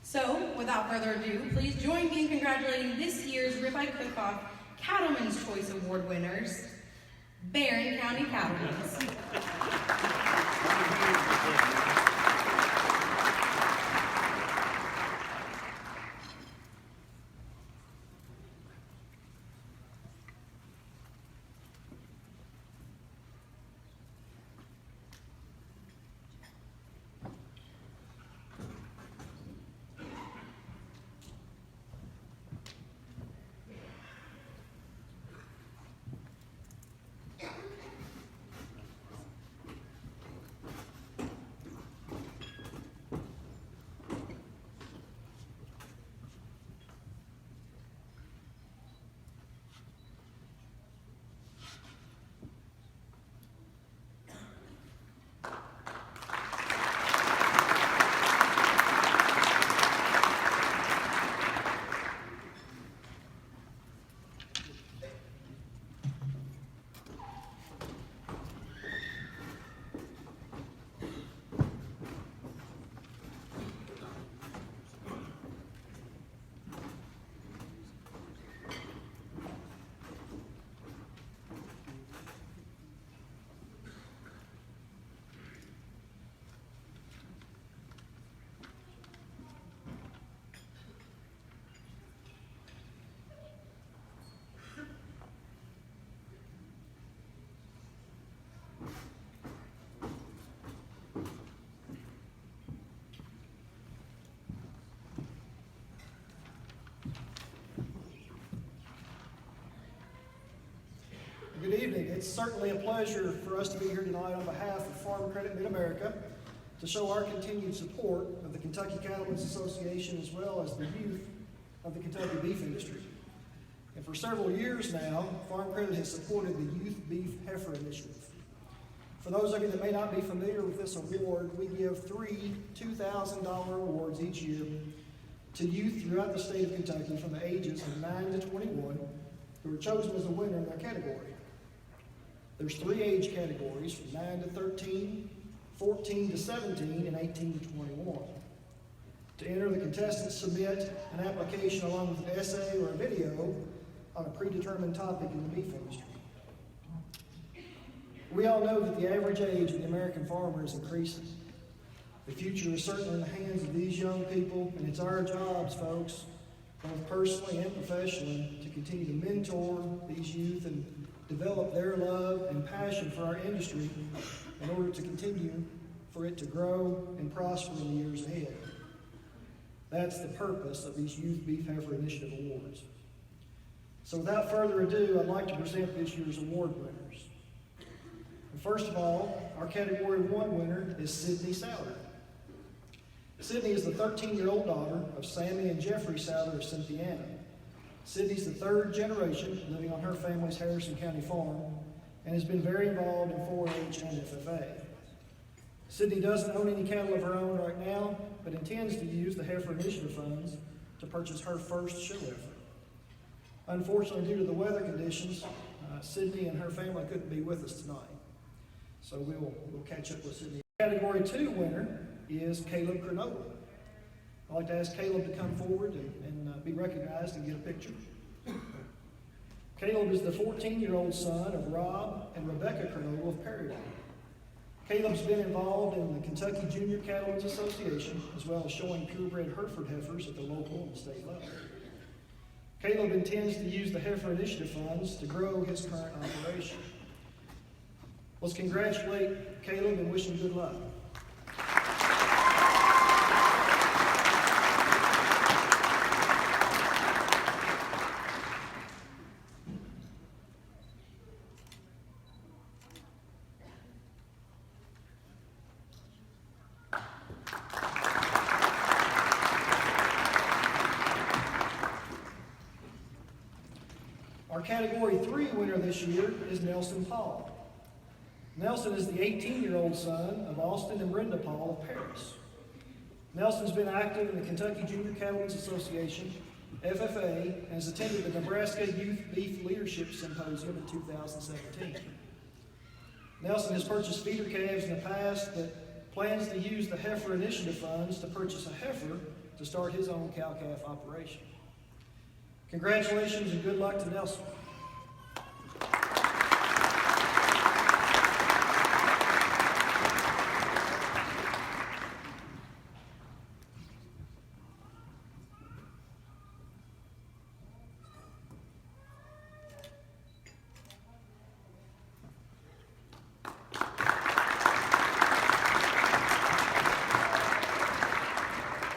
So, without further ado, please join me in congratulating this year's Ribeye Cook-Off Cattlemen's Choice Award winners, Barron County Cattlemen. Good evening. It's certainly a pleasure for us to be here tonight on behalf of Farm Credit Mid-America to show our continued support of the Kentucky Cattlemen's Association as well as the youth of the Kentucky beef industry. And for several years now, Farm Credit has supported the Youth Beef Heifer Initiative. For those of you that may not be familiar with this award, we give 3 $2,000 awards each year to youth throughout the state of Kentucky from the ages of 9 to 21 who are chosen as a winner in their category. There's 3 age categories from 9 to 13, 14 to 17, and 18 to 21. To enter, the contestants submit an application along with an essay or a video on a predetermined topic in the beef industry. We all know that the average age of the American farmer is increasing. The future is certainly in the hands of these young people, and it's our jobs, folks, both personally and professionally, to continue to mentor these youth and develop their love and passion for our industry in order to continue for it to grow and prosper in the years ahead. That's the purpose of these Youth Beef Heifer Initiative Awards. So without further ado, I'd like to present this year's award winners. And first of all, our Category 1 winner is Sydney Souther. Sydney is the 13-year-old daughter of Sammy and Jeffrey Souther of Cynthiana. Sydney's the third generation living on her family's Harrison County farm and has been very involved in 4-H and FFA. Sydney doesn't own any cattle of her own right now, but intends to use the Heifer Initiative funds to purchase her first show heifer. Unfortunately, due to the weather conditions, Sydney and her family couldn't be with us tonight. So we'll catch up with Sydney. Category 2 winner is Caleb Crenola. I'd like to ask Caleb to come forward and be recognized and get a picture. Caleb is the 14-year-old son of Rob and Rebecca Crenola of Perryville. Caleb's been involved in the Kentucky Junior Cattlemen's Association, as well as showing purebred Hereford heifers at the local and state level. Caleb intends to use the Heifer Initiative funds to grow his current operation. Let's congratulate Caleb and wish him good luck. Our Category 3 winner this year is Nelson Paul. Nelson is the 18-year-old son of Austin and Brenda Paul of Paris. Nelson's been active in the Kentucky Junior Cattlemen's Association, FFA, and has attended the Nebraska Youth Beef Leadership Symposium in 2017. Nelson has purchased feeder calves in the past, but plans to use the Heifer Initiative funds to purchase a heifer to start his own cow-calf operation. Congratulations and good luck to Nelson.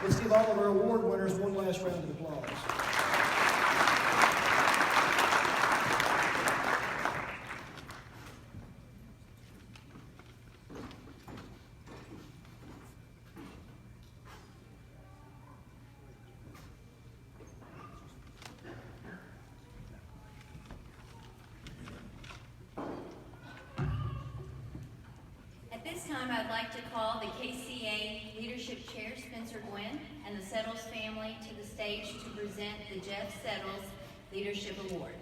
Let's give all of our award winners one last round of applause. At this time, I'd like to call the KCA Leadership Chair, Spencer Gwynn, and the Settles family to the stage to present the Jeff Settles Leadership Award.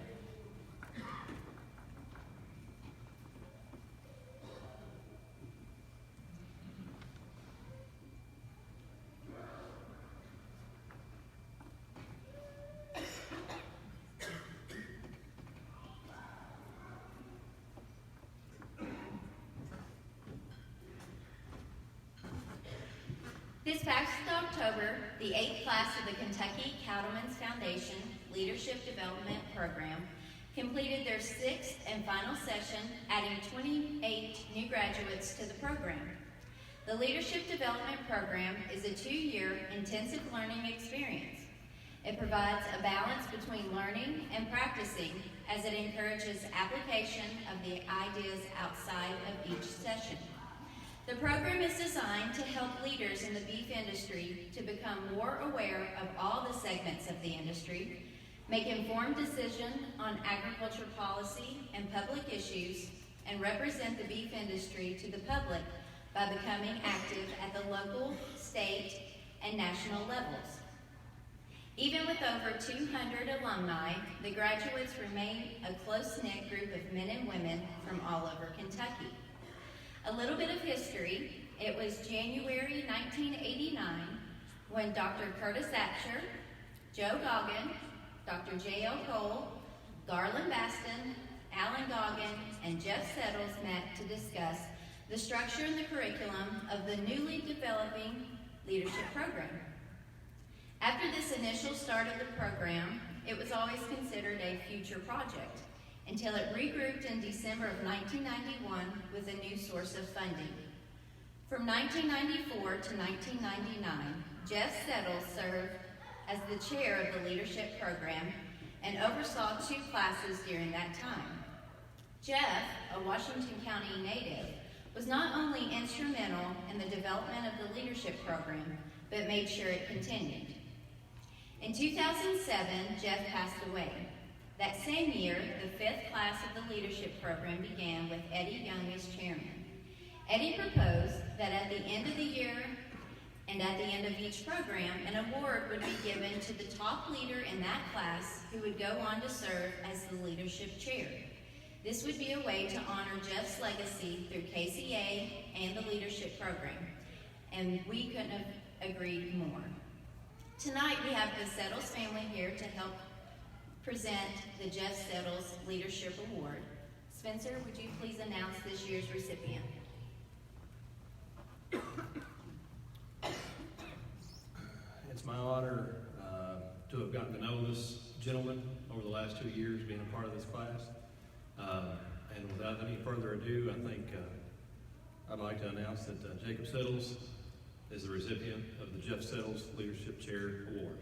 This past October, the 8th class of the Kentucky Cattlemen's Foundation Leadership Development Program completed their 6th and final session, adding 28 new graduates to the program. The Leadership Development Program is a 2-year intensive learning experience. It provides a balance between learning and practicing as it encourages application of the ideas outside of each session. The program is designed to help leaders in the beef industry to become more aware of all the segments of the industry, make informed decisions on agriculture policy and public issues, and represent the beef industry to the public by becoming active at the local, state, and national levels. Even with over 200 alumni, the graduates remain a close-knit group of men and women from all over Kentucky. A little bit of history. It was January 1989 when Dr. Curtis Atcher, Joe Goggin, Dr. J.L. Cole, Garland Baston, Alan Goggin, and Jeff Settles met to discuss the structure and the curriculum of the newly developing leadership program. After this initial start of the program, it was always considered a future project until it regrouped in December of 1991 with a new source of funding. From 1994 to 1999, Jeff Settles served as the chair of the leadership program and oversaw 2 classes during that time. Jeff, a Washington County native, was not only instrumental in the development of the leadership program, but made sure it continued. In 2007, Jeff passed away. That same year, the 5th class of the leadership program began with Eddie Young as chairman. Eddie proposed that at the end of the year and at the end of each program, an award would be given to the top leader in that class who would go on to serve as the leadership chair. This would be a way to honor Jeff's legacy through KCA and the leadership program, and we couldn't have agreed more. Tonight we have the Settles family here to help present the Jeff Settles Leadership Award. Spencer, would you please announce this year's recipient? It's my honor to have gotten to know this gentleman over the last 2 years, being a part of this class. And without any further ado, I think I'd like to announce that Jacob Settles is the recipient of the Jeff Settles Leadership Chair Award.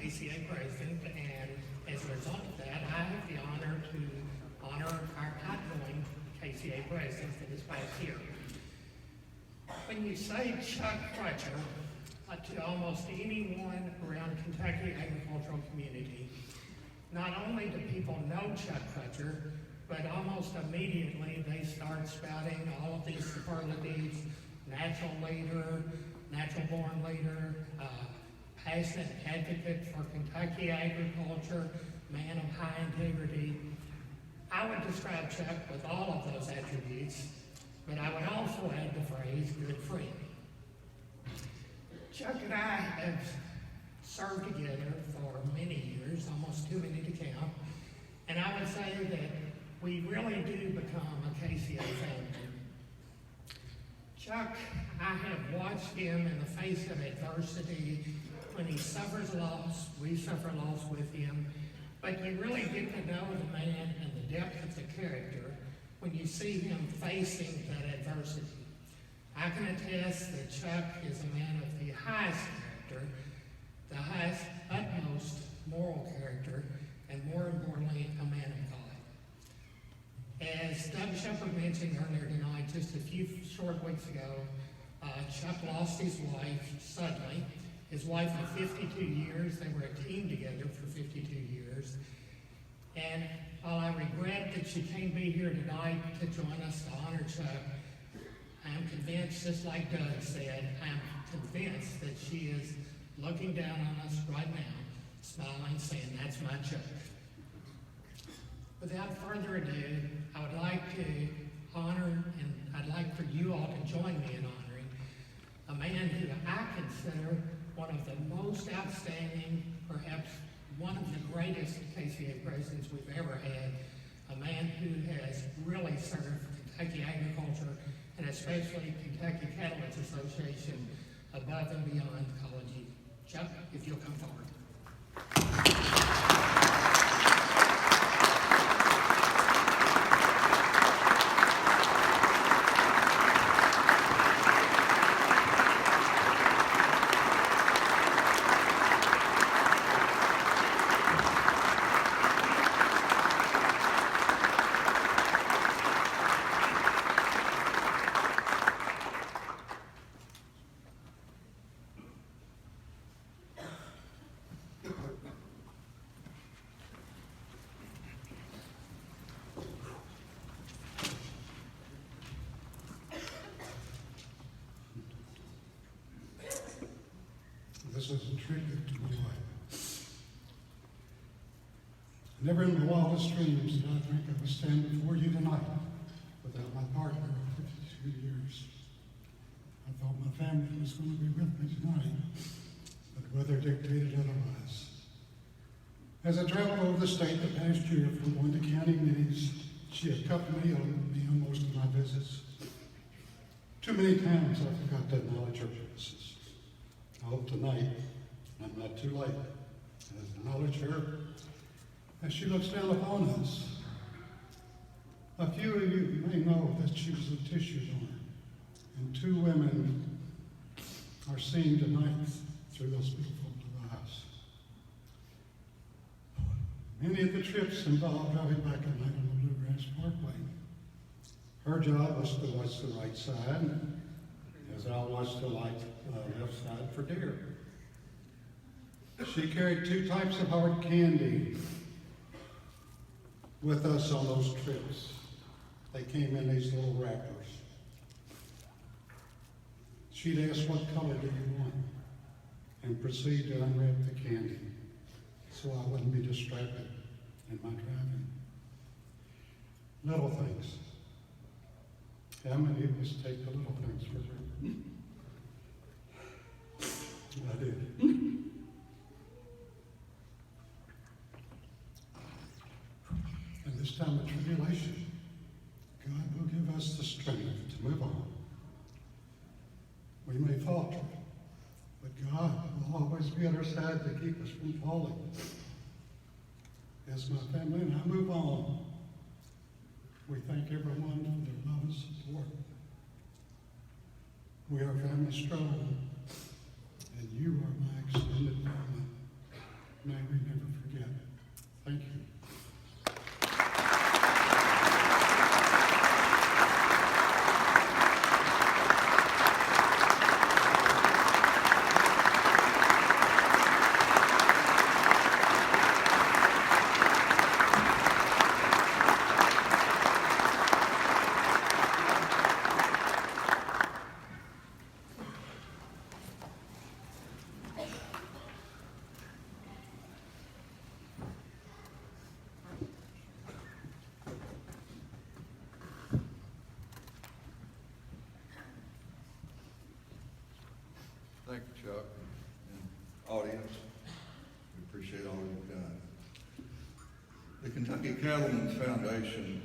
KCA president, and as a result of that, I have the honor to honor our outgoing KCA president for this past year. When you say Chuck Crutcher, to almost anyone around Kentucky agricultural community, not only do people know Chuck Crutcher, but almost immediately they start spouting all of these superlatives: natural leader, natural born leader, passionate advocate for Kentucky agriculture, man of high integrity. I would describe Chuck with all of those attributes, but I would also add the phrase good friend. Chuck and I have served together for many years, almost too many to count, and I would say that we really do become a KCA family. Chuck, I have watched him in the face of adversity. When he suffers loss, we suffer loss with him. But you really get to know the man and the depth of the character when you see him facing that adversity. I can attest that Chuck is a man of the highest character, the highest, utmost moral character, and more importantly, a man of God. As Doug Shepard mentioned earlier tonight, just a few short weeks ago, Chuck lost his wife suddenly. His wife of 52 years, they were a team together for 52 years. And while I regret that she can't be here tonight to join us to honor Chuck, I am convinced, just like Doug said, I am convinced that she is looking down on us right now, smiling, saying, "That's my Chuck." Without further ado, I would like to honor, and I'd like for you all to join me in honoring a man who I consider one of the most outstanding, perhaps one of the greatest KCA presidents we've ever had, a man who has really served Kentucky agriculture, and especially Kentucky Cattlemen Association, above and beyond college years. Chuck, if you'll come forward. tribute to my wife. Never in my wildest dreams did I think I would stand before you tonight without my partner of 52 years. I thought my family was going to be with me tonight, but the weather dictated otherwise. As I traveled over the state the past year from going to county meetings, she accompanied me on most of my visits. Too many times I forgot to acknowledge her purposes. I hope tonight I'm not too late to acknowledge her as she looks down upon us. A few of you may know that she was a tissue donor, and 2 women are seen tonight through those beautiful blue eyes. Many of the trips involved driving back at night on the Bluegrass Parkway. Her job was to watch the right side, as I watched the left side for deer. She carried 2 types of hard candy with us on those trips. They came in these little wrappers. She'd ask, "What color do you want?" and proceed to unwrap the candy so I wouldn't be distracted in my driving. Little things. How many of us take the little things for granted? I did. In this time of tribulation, God will give us the strength to move on. We may falter, but God will always be at our side to keep us from falling. As my family and I move on, we thank everyone for their love and support. We are family strong, and you are my extended family. May we never forget. Thank you. Thank you, Chuck, and audience. We appreciate all you've done. The Kentucky Cattlemen's Foundation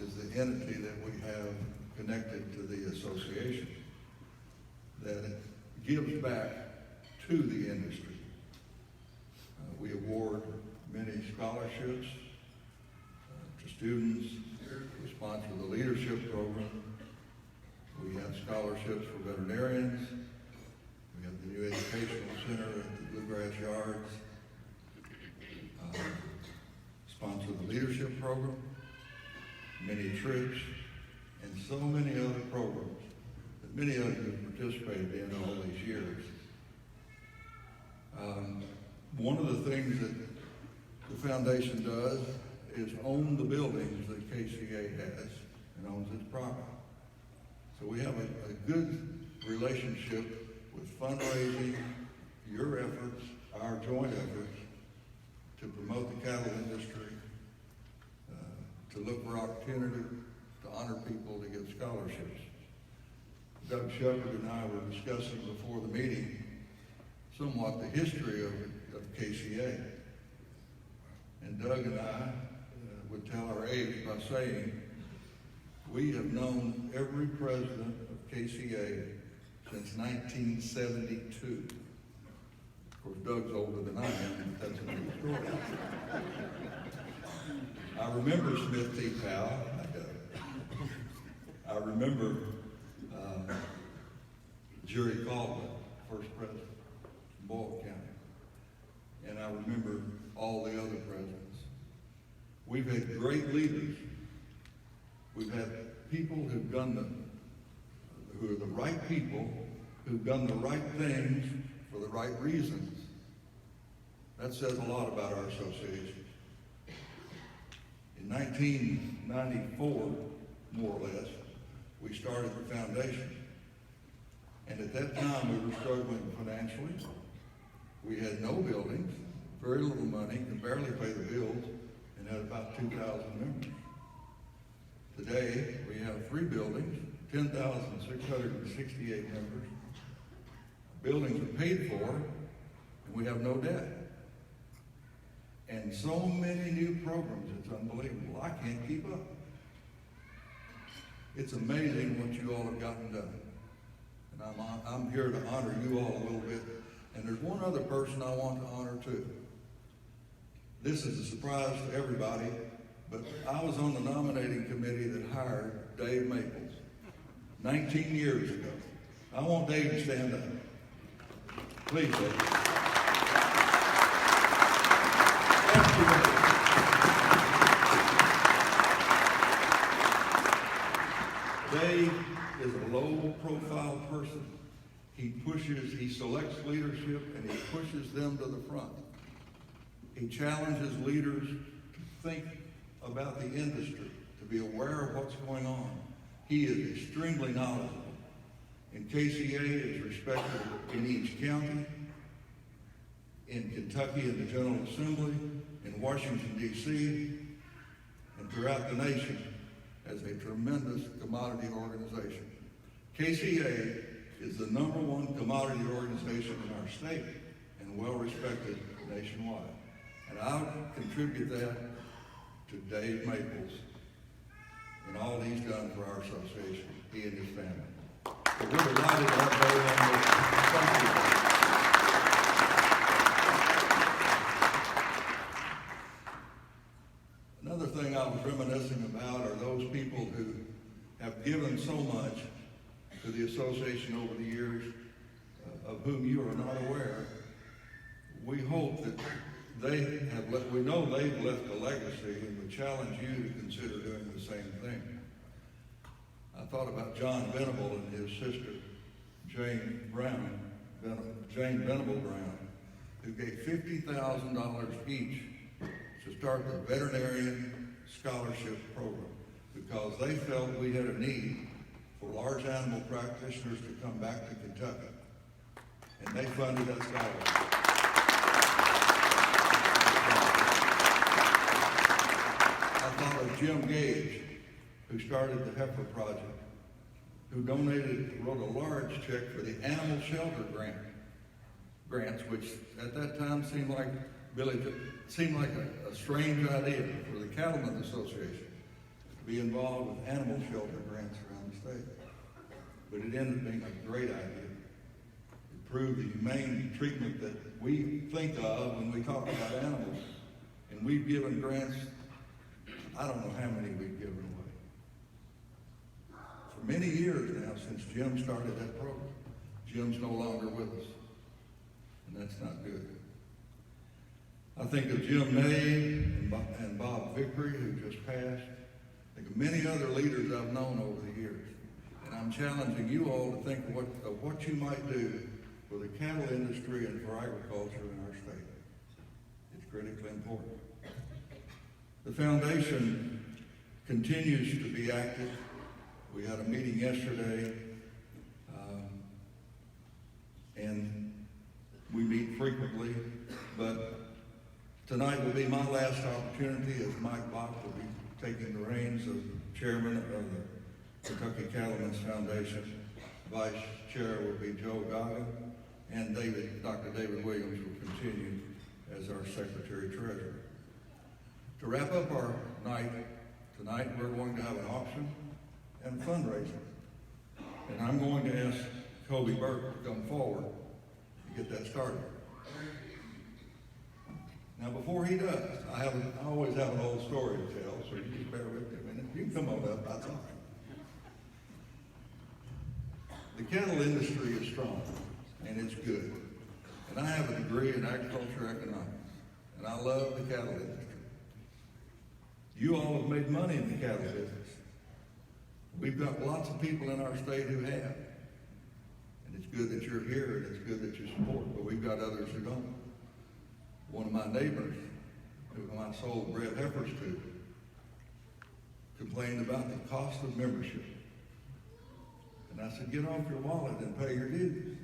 is the entity that we have connected to the association that gives back to the industry. We award many scholarships to students. We sponsor the leadership program. We have scholarships for veterinarians. We have the new educational center at the Bluegrass Yards. Sponsor the leadership program, many trips, and so many other programs that many of you have participated in all these years. One of the things that the foundation does is own the buildings that KCA has and owns its property. So we have a good relationship with fundraising, your efforts, our joint efforts to promote the cattle industry, to look for opportunity, to honor people, to get scholarships. Doug Shepard and I were discussing before the meeting somewhat the history of KCA. And Doug and I would tell our age by saying, we have known every president of KCA since 1972. Of course, Doug's older than I am, but that's another story. I remember Smith T. Powell. I remember Jerry Caldwell, first president of Boyle County. And I remember all the other presidents. We've had great leaders. We've had people who are the right people, who've done the right things for the right reasons. That says a lot about our association. In 1994, more or less, we started the foundation. And at that time, we were struggling financially. We had no buildings, very little money, could barely pay the bills, and had about 2,000 members. Today, we have 3 buildings, 10,668 members. Buildings are paid for, and we have no debt. And so many new programs, it's unbelievable. I can't keep up. It's amazing what you all have gotten done. And I'm here to honor you all a little bit. And there's one other person I want to honor too. This is a surprise to everybody, but I was on the nominating committee that hired Dave Maples 19 years ago. I want Dave to stand up. Please, Dave. Dave is a low-profile person. He selects leadership, and he pushes them to the front. He challenges leaders to think about the industry, to be aware of what's going on. He is extremely knowledgeable. And KCA is respected in each county, in Kentucky in the General Assembly, in Washington, D.C., and throughout the nation as a tremendous commodity organization. KCA is the #1 commodity organization in our state and well-respected nationwide. And I'll contribute that to Dave Maples and all he's done for our association, he and his family. So we're delighted to have Dave on this. Thank you. Another thing I was reminiscing about are those people who have given so much to the association over the years, of whom you are not aware. We hope that we know they've left a legacy, and we challenge you to consider doing the same thing. I thought about John Venable and his sister, Jane Venable Brown, who gave $50,000 each to start the veterinarian scholarship program because they felt we had a need for large animal practitioners to come back to Kentucky. And they funded that scholarship. I thought of Jim Gage, who started the Heifer Project, who wrote a large check for the animal shelter grants, which at that time seemed like a strange idea for the Cattlemen Association to be involved with animal shelter grants around the state. But it ended up being a great idea. It proved the humane treatment that we think of when we talk about animals. And we've given grants, I don't know how many we've given away. For many years now, since Jim started that program. Jim's no longer with us. And that's not good. I think of Jim Nave and Bob Vickery, who just passed. I think of many other leaders I've known over the years. And I'm challenging you all to think of what you might do for the cattle industry and for agriculture in our state. It's critically important. The foundation continues to be active. We had a meeting yesterday, and we meet frequently, but tonight will be my last opportunity as Mike Bach will be taking the reins of chairman of the Kentucky Cattlemen's Foundation. Vice chair will be Joe Goggin, and Dr. David Williams will continue as our secretary-treasurer. To wrap up our night, tonight we're going to have an auction and fundraiser. And I'm going to ask Kobe Burke to come forward and get that started. Now, before he does, I always have an old story to tell, so you just bear with me a minute. You can come on up, that's all right. The cattle industry is strong, and it's good. And I have a degree in agriculture economics, and I love the cattle industry. You all have made money in the cattle business. We've got lots of people in our state who have. And it's good that you're here, and it's good that you support, but we've got others who don't. One of my neighbors, who I sold bred heifers to, complained about the cost of membership. And I said, get off your wallet and pay your dues.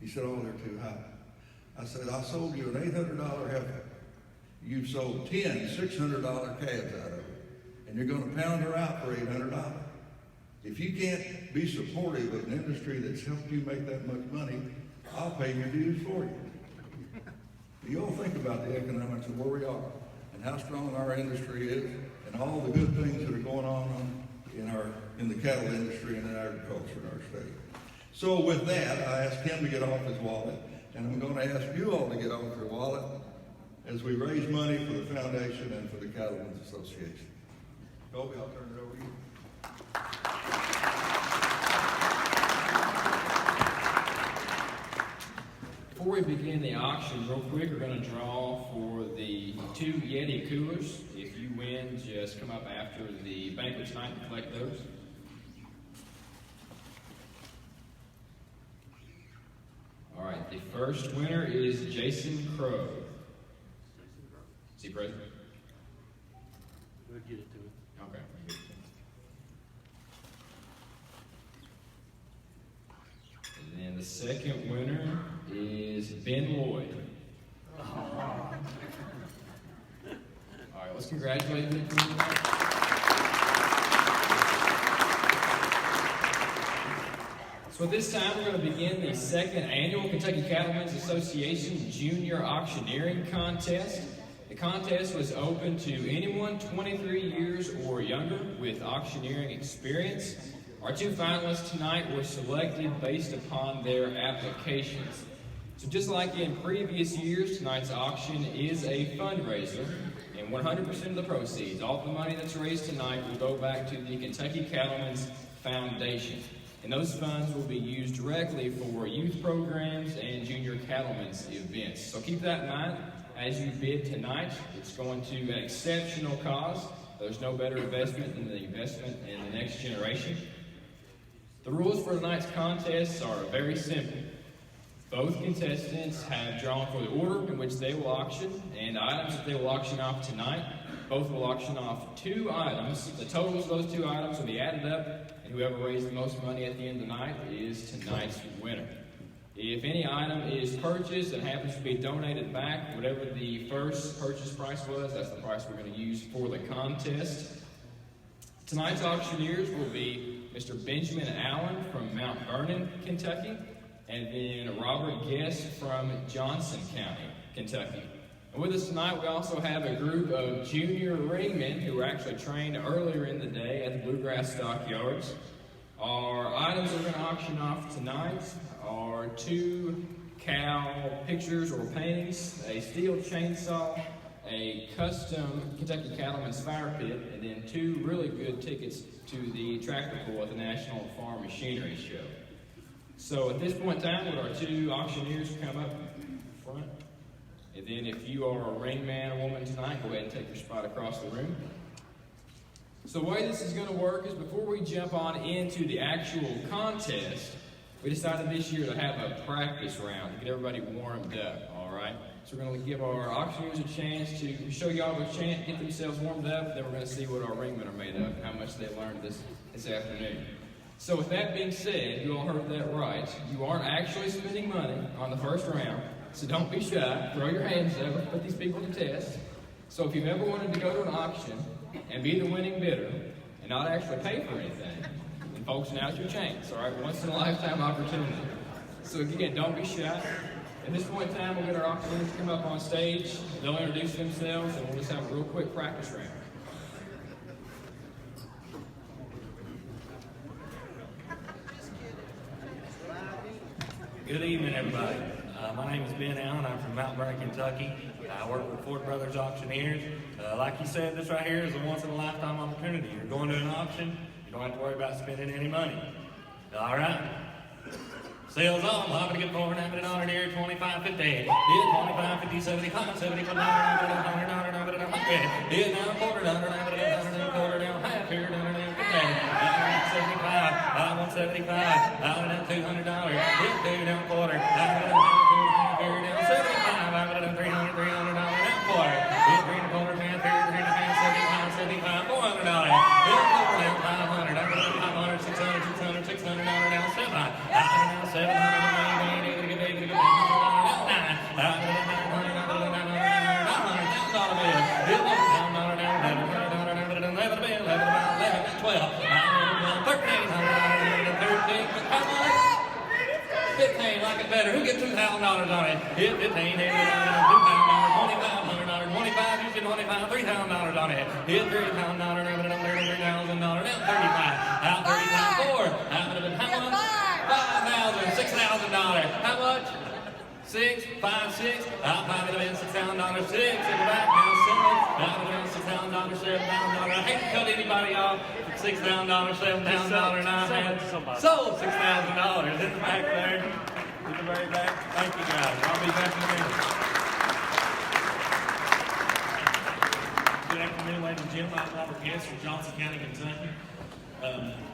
He said, oh, they're too high. I said, I sold you an $800 heifer. You've sold 10 $600 calves out of it, and you're going to pound her out for $800. If you can't be supportive of an industry that's helped you make that much money, I'll pay your dues for you. You all think about the economics of where we are and how strong our industry is and all the good things that are going on in the cattle industry and in agriculture in our state. So with that, I asked him to get off his wallet, and I'm going to ask you all to get off your wallet as we raise money for the foundation and for the Cattlemen's Association. Colby, I'll turn it over to you. Before we begin the auction, real quick, we're going to draw for the 2 Yeti coolers. If you win, just come up after the banquet tonight and collect those. All right, the first winner is Jason Crow. Is he present? We'll get it to him. Okay. And then the second winner is Ben Lloyd. All right, let's congratulate Ben. So at this time, we're going to begin the second annual Kentucky Cattlemen's Association Junior Auctioneering Contest. The contest was open to anyone 23 years or younger with auctioneering experience. Our 2 finalists tonight were selected based upon their applications. So just like in previous years, tonight's auction is a fundraiser, and 100% of the proceeds, all the money that's raised tonight, will go back to the Kentucky Cattlemen's Foundation. And those funds will be used directly for youth programs and junior cattlemen's events. So keep that in mind as you bid tonight. It's going to an exceptional cause. There's no better investment than the investment in the next generation. The rules for tonight's contests are very simple. Both contestants have drawn for the order in which they will auction and items that they will auction off tonight. Both will auction off 2 items. The totals of those 2 items will be added up, and whoever raised the most money at the end of the night is tonight's winner. If any item is purchased and happens to be donated back, whatever the first purchase price was, that's the price we're going to use for the contest. Tonight's auctioneers will be Mr. Benjamin Allen from Mount Vernon, Kentucky, and then Robert Guest from Johnson County, Kentucky. And with us tonight, we also have a group of junior ringmen who were actually trained earlier in the day at the Bluegrass Stockyards. Our items we're going to auction off tonight are 2 cow pictures or paintings, a steel chainsaw, a custom Kentucky Cattlemen's fire pit, and then 2 really good tickets to the tractor pull at the National Farm Machinery Show. So at this point in time, would our 2 auctioneers come up front? And then if you are a ring man or woman tonight, go ahead and take your spot across the room. So the way this is going to work is before we jump on into the actual contest, we decided this year to have a practice round to get everybody warmed up, all right? So we're going to give our auctioneers a chance to show y'all a chance to get themselves warmed up. Then we're going to see what our ringmen are made of, how much they learned this afternoon. So with that being said, you all heard that right. You aren't actually spending money on the first round, so don't be shy. Throw your hands up, put these people to test. So if you've ever wanted to go to an auction and be the winning bidder and not actually pay for anything, then folks, now's your chance, all right? Once in a lifetime opportunity. So again, don't be shy. At this point in time, we'll get our auctioneers to come up on stage. They'll introduce themselves, and we'll just have a real quick practice round. Good evening, everybody. My name is Ben Allen. I'm from Mount Vernon, Kentucky. I work with Ford Brothers Auctioneers. Like you said, this right here is a once-in-a-lifetime opportunity. You're going to an auction, you don't have to worry about spending any money. All right? Sales on, liable to get forward, have it on here, 25, 50. Bid 25, 50, 75, 70, $100, $100, bid now, $1/4, $100, half here, $100, 75, 175, $200, bid 2 down $1/4, $200, down 75, $300, $300, down $1/4, bid 3 1/4, half here, 3 1/2, 75, $400, bid 4 down 500, $500, $600, $600, down 700, $700, $1,300, how much? 15, like it better. Who gets $2,000 on it? Hit 15, $2,500, $2,500, 25, you get 25, $3,000 on it. Hit $3,000, $3,000, out 35, out 35, 4, how much? 5,000, $6,000. How much? 6, 5, 6, out 5, it'll be $6,000, 6 in the back, now 7, out $6,000, $7,000. I hate to cut anybody off. $6,000, $7,000, and I had sold $6,000 in the back there, in the very back. Thank you guys. I'll be back in a minute. Good afternoon, ladies and gentlemen. I'm Robert Guest from Johnson County, Kentucky.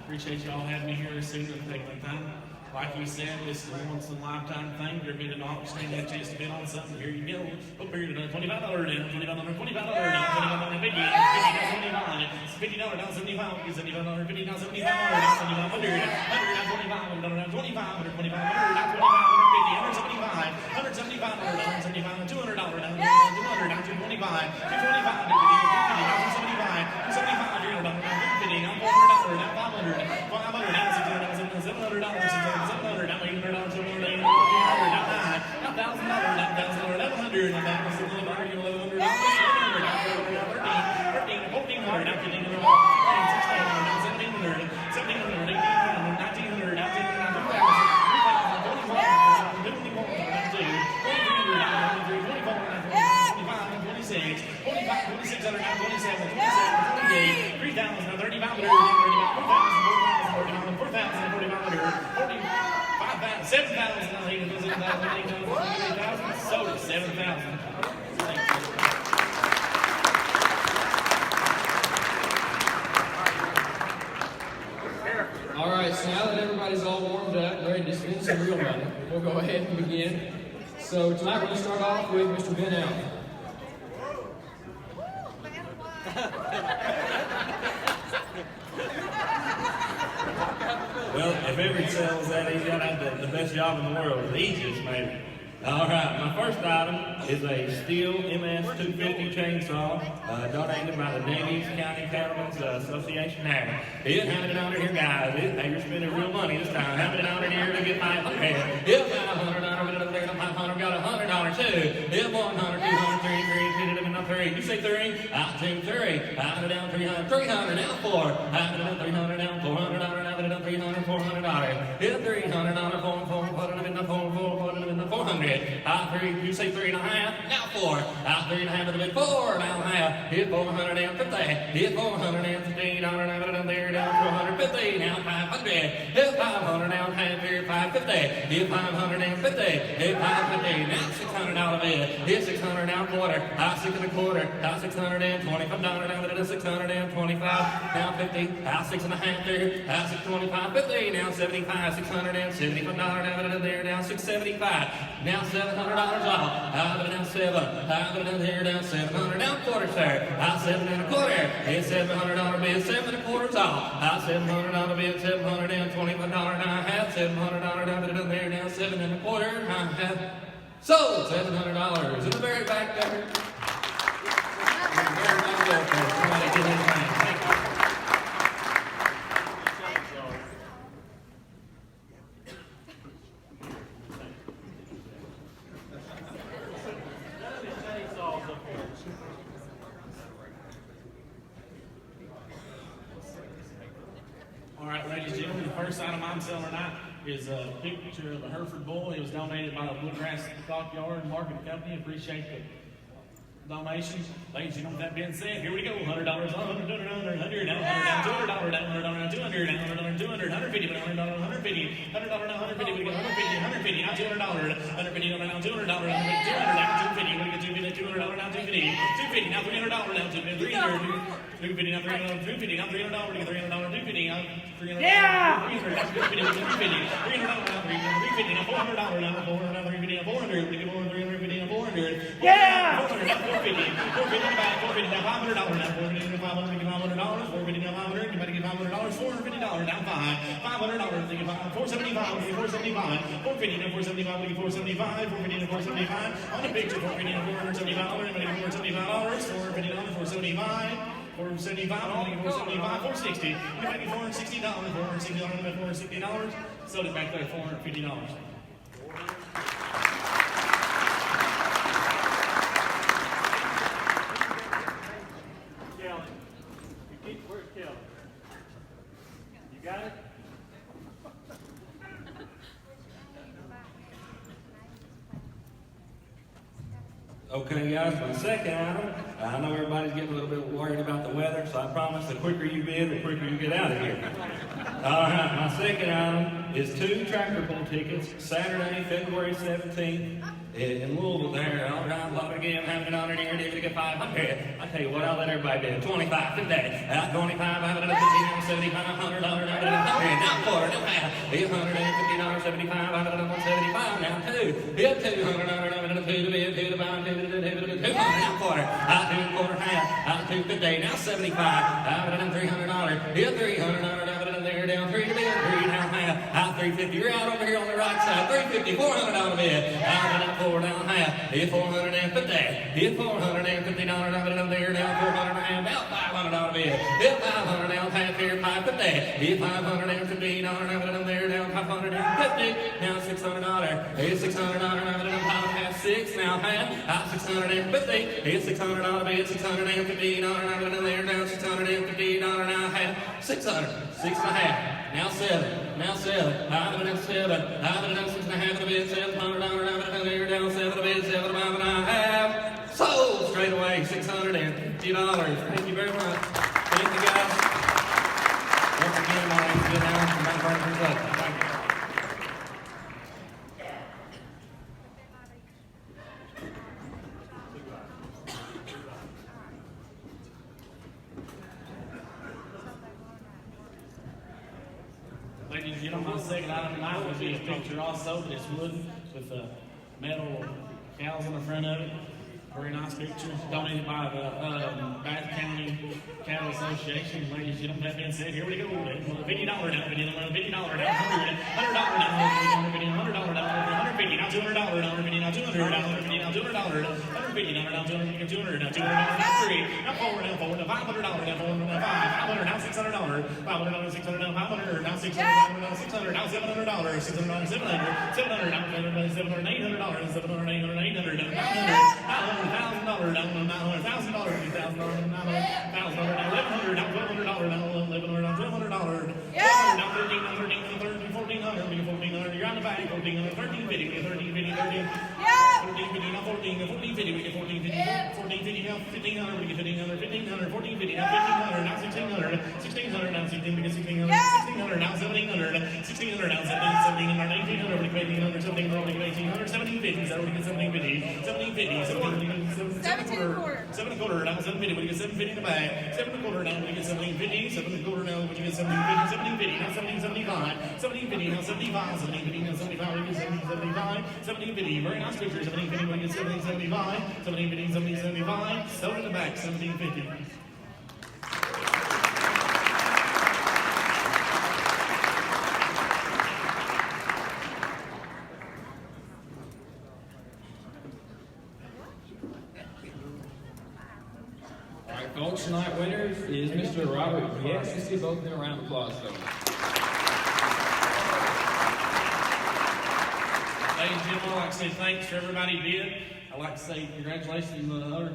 Appreciate you all having me here this evening and taking the time. Like you said, this is a once-in-a-lifetime thing. You've been to an auction, you had a chance to bid on something. Here you go. Up here, $25 down, $25 down, $25 down, $50 down, $50 down, $75, $75 down, $50 down, $75, $75 down, $75, $100 down, $25, $100 down, $25, $100 down, $25, $100 $175, $175, $175, $200 down, $200 down, $225, $225 down, $275, $275, $275, $275, $400 down, $500 down, $700 down, $700 down, $800 down, $700 down, $800 down, $900 down, $1,000 down, $1,100 down, $1,100 down, $1,1300 down, $1,500 down, $1,600 down, $1,700 down, $1,800 down, sold at $7,000. All right, so now that everybody's all warmed up and ready to spend some real money, we'll go ahead and begin. So tonight we're going to start off with Mr. Ben Allen. Well, if every sale was that easy, I'd have the best job in the world. The easiest, maybe. All right, my first item is a steel MS-250 chainsaw donated by the Davies County Cattlemen's Association there. It handed it under here, guys. Hey, you're spending real money this time. Handed it under here to get $500. It $500, $500, got $100 too. It $100, $200, $300, $300, you say 3? Out 2, 3. Out it down 300, $300, now 4. Out it down 300, down $400, out it down $300, $400. It $300, $400. Out 3, you say 3.5, now 4. Out 3.5 of the bid, 4, now half. Hit $450. Hit $450, down there, down $450, now 500. Hit $500, down half here, $550. Hit $550. Hit $550, now $600 bid. Hit $600, down quarter. Out 6 1/4. Out $625, down $625, now 50. Out 6 1/2 there. Out 625, 50, now 75. $600, $75, down there, down $675. Now $700 off. Out of it down 7. Out of it down here, down $700, down quarter, sir. Out 7 1/4. It's $700 bid, 7 1/4 off. Out $700 bid, $700 down, $25 down half. $700 down there, down 7 1/4. Half. Sold $700 in the very back there. In the very back there. Somebody get his name. Thank you. All right, ladies and gentlemen, the first item I'm selling tonight is a picture of a Hereford bull. It was donated by the Bluegrass Stockyard Market Company. Appreciate the donation. Ladies and gentlemen, with that being said, here we go. $100 on, $100 down, $200 down, $200 down, $200 down, $200 $200, $150, $100 $150, $100 down, $150, we get $150, now $200, $150 down, $200, $200 down, $250, we get $200 down, $250, $250, now $300 down, $250, $250 now $300, $250 now $300, we get $300, $250 now $300, yeah, $300 now $250, $300 now $350 now $400 now $400 now $350 now $400, we get $350 now $400, yeah, $400 now $450 back, $450 now $500 now $450 now $500, we get $500, $450 now $500, you better get $500, $450 down $500, we get $475, we get $475, $450 now $475, we get $475, $450 now $475, on the picture $450 now $475, $475, $450 $475. $475, $475, $460. Anybody get $460, $460, sold it back there, $450. Where's Kelly? You got it? Okay, guys, my second item, I know everybody's getting a little bit worried about the weather, so I promise the quicker you bid, the quicker you get out of here. All right, my second item is 2 tractor pull tickets, Saturday, February 17th, in Louisville there. All right, love it again, having it on it here, give it a 500. I tell you what, I'll let everybody bid. 25 today. 25, I have it at $75, $100, now quarter, now half. $850, 75, I have it at $175, now 2. Hit $200, 2 to bid, 2 to buy, 2 to bid, 200, now quarter. 2 quarter, half. 250, now 75. I have it at $300. Hit $300, I have it at there, down 3 to bid, 3 now half. 350, you're out over here on the right side. 350, $400 bid. I have it at 4 down half. Hit $450. Hit $450, I have it up there, down 400 and half. About $500 bid. Hit $500 down half here, 550. Hit $550, I have it up there, down 550. Now $600. Hit $600, I have it up 5 6 now half. 650. Hit $600 bid. $650, I have it up there, down $650 now half. 600. 6 and a half. Now 7. Now 7. I have it at 7. I have it at 6 and a half of the bid. $700. I have it up there, down 7 of the bid. 7 and a half. Sold straight away. $650. Thank you very much. Thank you, guys. Once again, my name is Ben Allen from Banquet, Kentucky. Thank you. Ladies and gentlemen, my second item tonight will be a picture also, but it's wooden with metal cows on the front of it. Very nice picture, donated by the Bath County Cattle Association. Ladies and gentlemen, that being said, here we go. $50 down, $50 down, $100 down, $100 down, $100 down, $150 now, $200 down, $50 now, $200 down, $50 now, $200 $150 now, $200 now, $200 now, 3 now, 4 now, 4 now, $500 now, 4 now, 5 $500 now, $600, $500 now, $600 now, $500 now, $600 now, $600 now, $700, $600 now, $700, $700 now, $700, $800, $700, $800 $900, $1,000 down, $900, $1,000, $2,000 now, $1,100 now, $1,200 now, $1,100 now, $1,200 now, $1,300 now, $1,400, you're on the back, $1,400, $1,350, $1,350, $1,350 now, $1,450, we get $1,450, $1,450 now, $1,500, we get $1,500, $1,500, $1,450 now, $1,500 now, $1,600, $1,600 now, $1,600, we get $1,600, $1,600 now, $1,700, $1,600 now, $1,700, $1,800, we get $1,800, $1,700, we get $1,800, $1,750, so we get $1,750, $1,750, 7 and a quarter now, $750, we get $750 in the bag, 7 and a quarter now, we get $1,750, 7 and a quarter now, we get $1,750, $1,750 now, $1,775, $1,750 now, $75, $1,750 now, $75, we get $1,775, $1,750, very nice picture, $1,750, we get $1,775, $1,750, $1,775, sold in the back, $1,750. Auction night winners is Mr. Robert. Yes, let's give both of them a round of applause, though. Ladies and gentlemen, I'd like to say thanks for everybody who did. I'd like to say congratulations to the other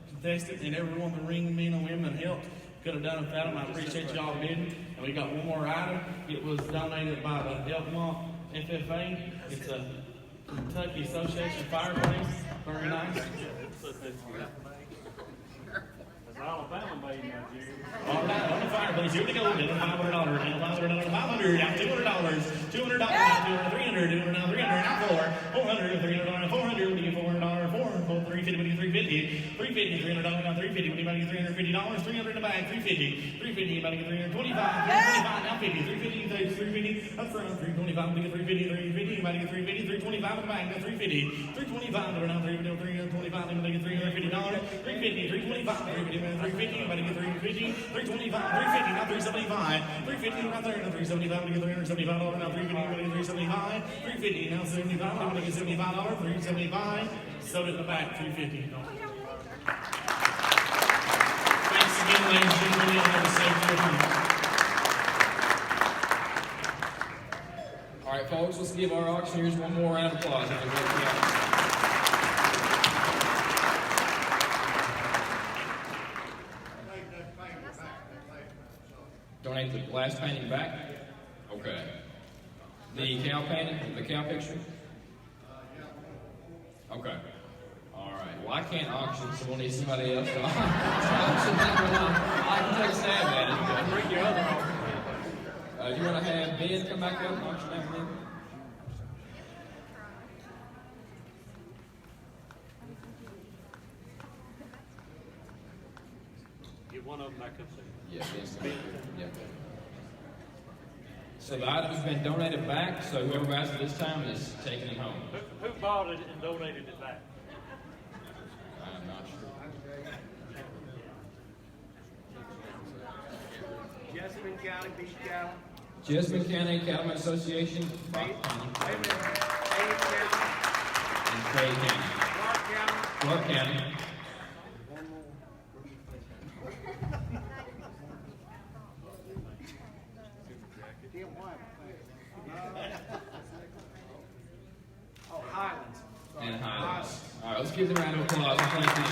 contestants and everyone, the ring men and women that helped. Could have done it without them. I appreciate y'all bidding. And we got one more item. It was donated by the Elkmont FFA. It's a Kentucky Association fireplace. Very nice. Alabama made now, Jerry. All right, on the fireplace, here we go. $500 now, $500 now, $200 now, $200 now, $300 now, $300 now, $400, $300 now, $400, we get $400, $350, we get $350, $350, $300 now, $350, we get $350, $300 in the bag, $350, $350, about to get $325, $325 now, $50, $350, up front, $325, we get $350, $350, about to get $350, $325 in the bag, now $350, $325, now $325, we get $350, $325, $350, $350, about to get $350, $325, $350, now $375, $350 right there, now $375, we get $375, now $350, we get $375, $350, now $75, we get $75, $375, sold it in the back, $350. Thanks again, ladies and gentlemen. Y'all have a safe trip home. All right, folks, let's give our auctioneers one more round of applause. Have a great job. Donate the last painting back? Okay. The cow painting, the cow picture? Okay. All right. Well, I can't auction, so we'll need somebody else to auction that one off. I can take a stab at it. Bring your other auction. You want to have Ben come back up and auction that one in? Get one of them back up there. Yeah, Ben's coming up. Yeah. So the item's been donated back, so whoever buys it this time is taking it home. Who bought it and donated it back? I'm not sure. Jessamine County Beef Cattle. Jessamine County Cattlemen Association, Fox County, and Clay County. Clark County. Oh, Highlands. And Highlands. All right, let's give them a round of applause and thank you.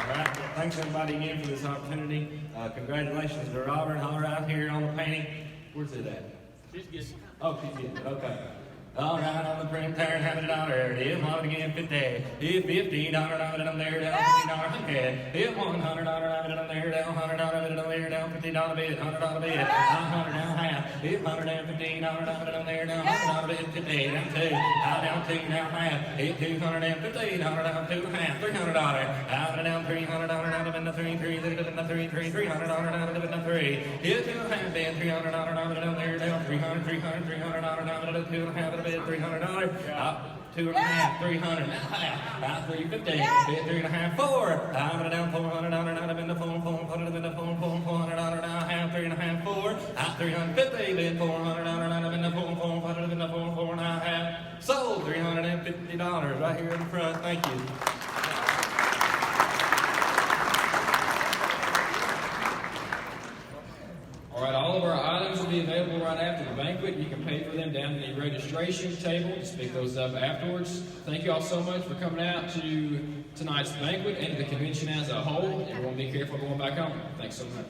All right, thanks everybody again for this opportunity. Congratulations to Robert Holler out here on the painting. Where's it at? She's getting. Oh, she's getting it. Okay. All right, on the print there, $100. If one again, 50. If $50, down there, down $50 head. If $100, down there, down $100 there, down $50 bid, $100 bid, $100 down half. If $115, down there, down $100 bid, 50, down two, down two, down half. If $250, down two and a half, $300. Down $300, down in the three, $300 down in the three. If two and a half bid, $300 down there, down $300 down to two and a half. $300, up 2.5, $300, out 350, bid 3.5, 4, down $400, down in the phone, $400 in the phone, $400 down half, 3.5, 4, out 350, bid $400, down in the phone, $400 in the phone, 4.5, sold $350 right here in the front. Thank you. All right, all of our items will be available right after the banquet. You can pay for them down in the registration table. Just pick those up afterwards. Thank you all so much for coming out to tonight's banquet and the convention as a whole. Everyone be careful going back home. Thanks so much.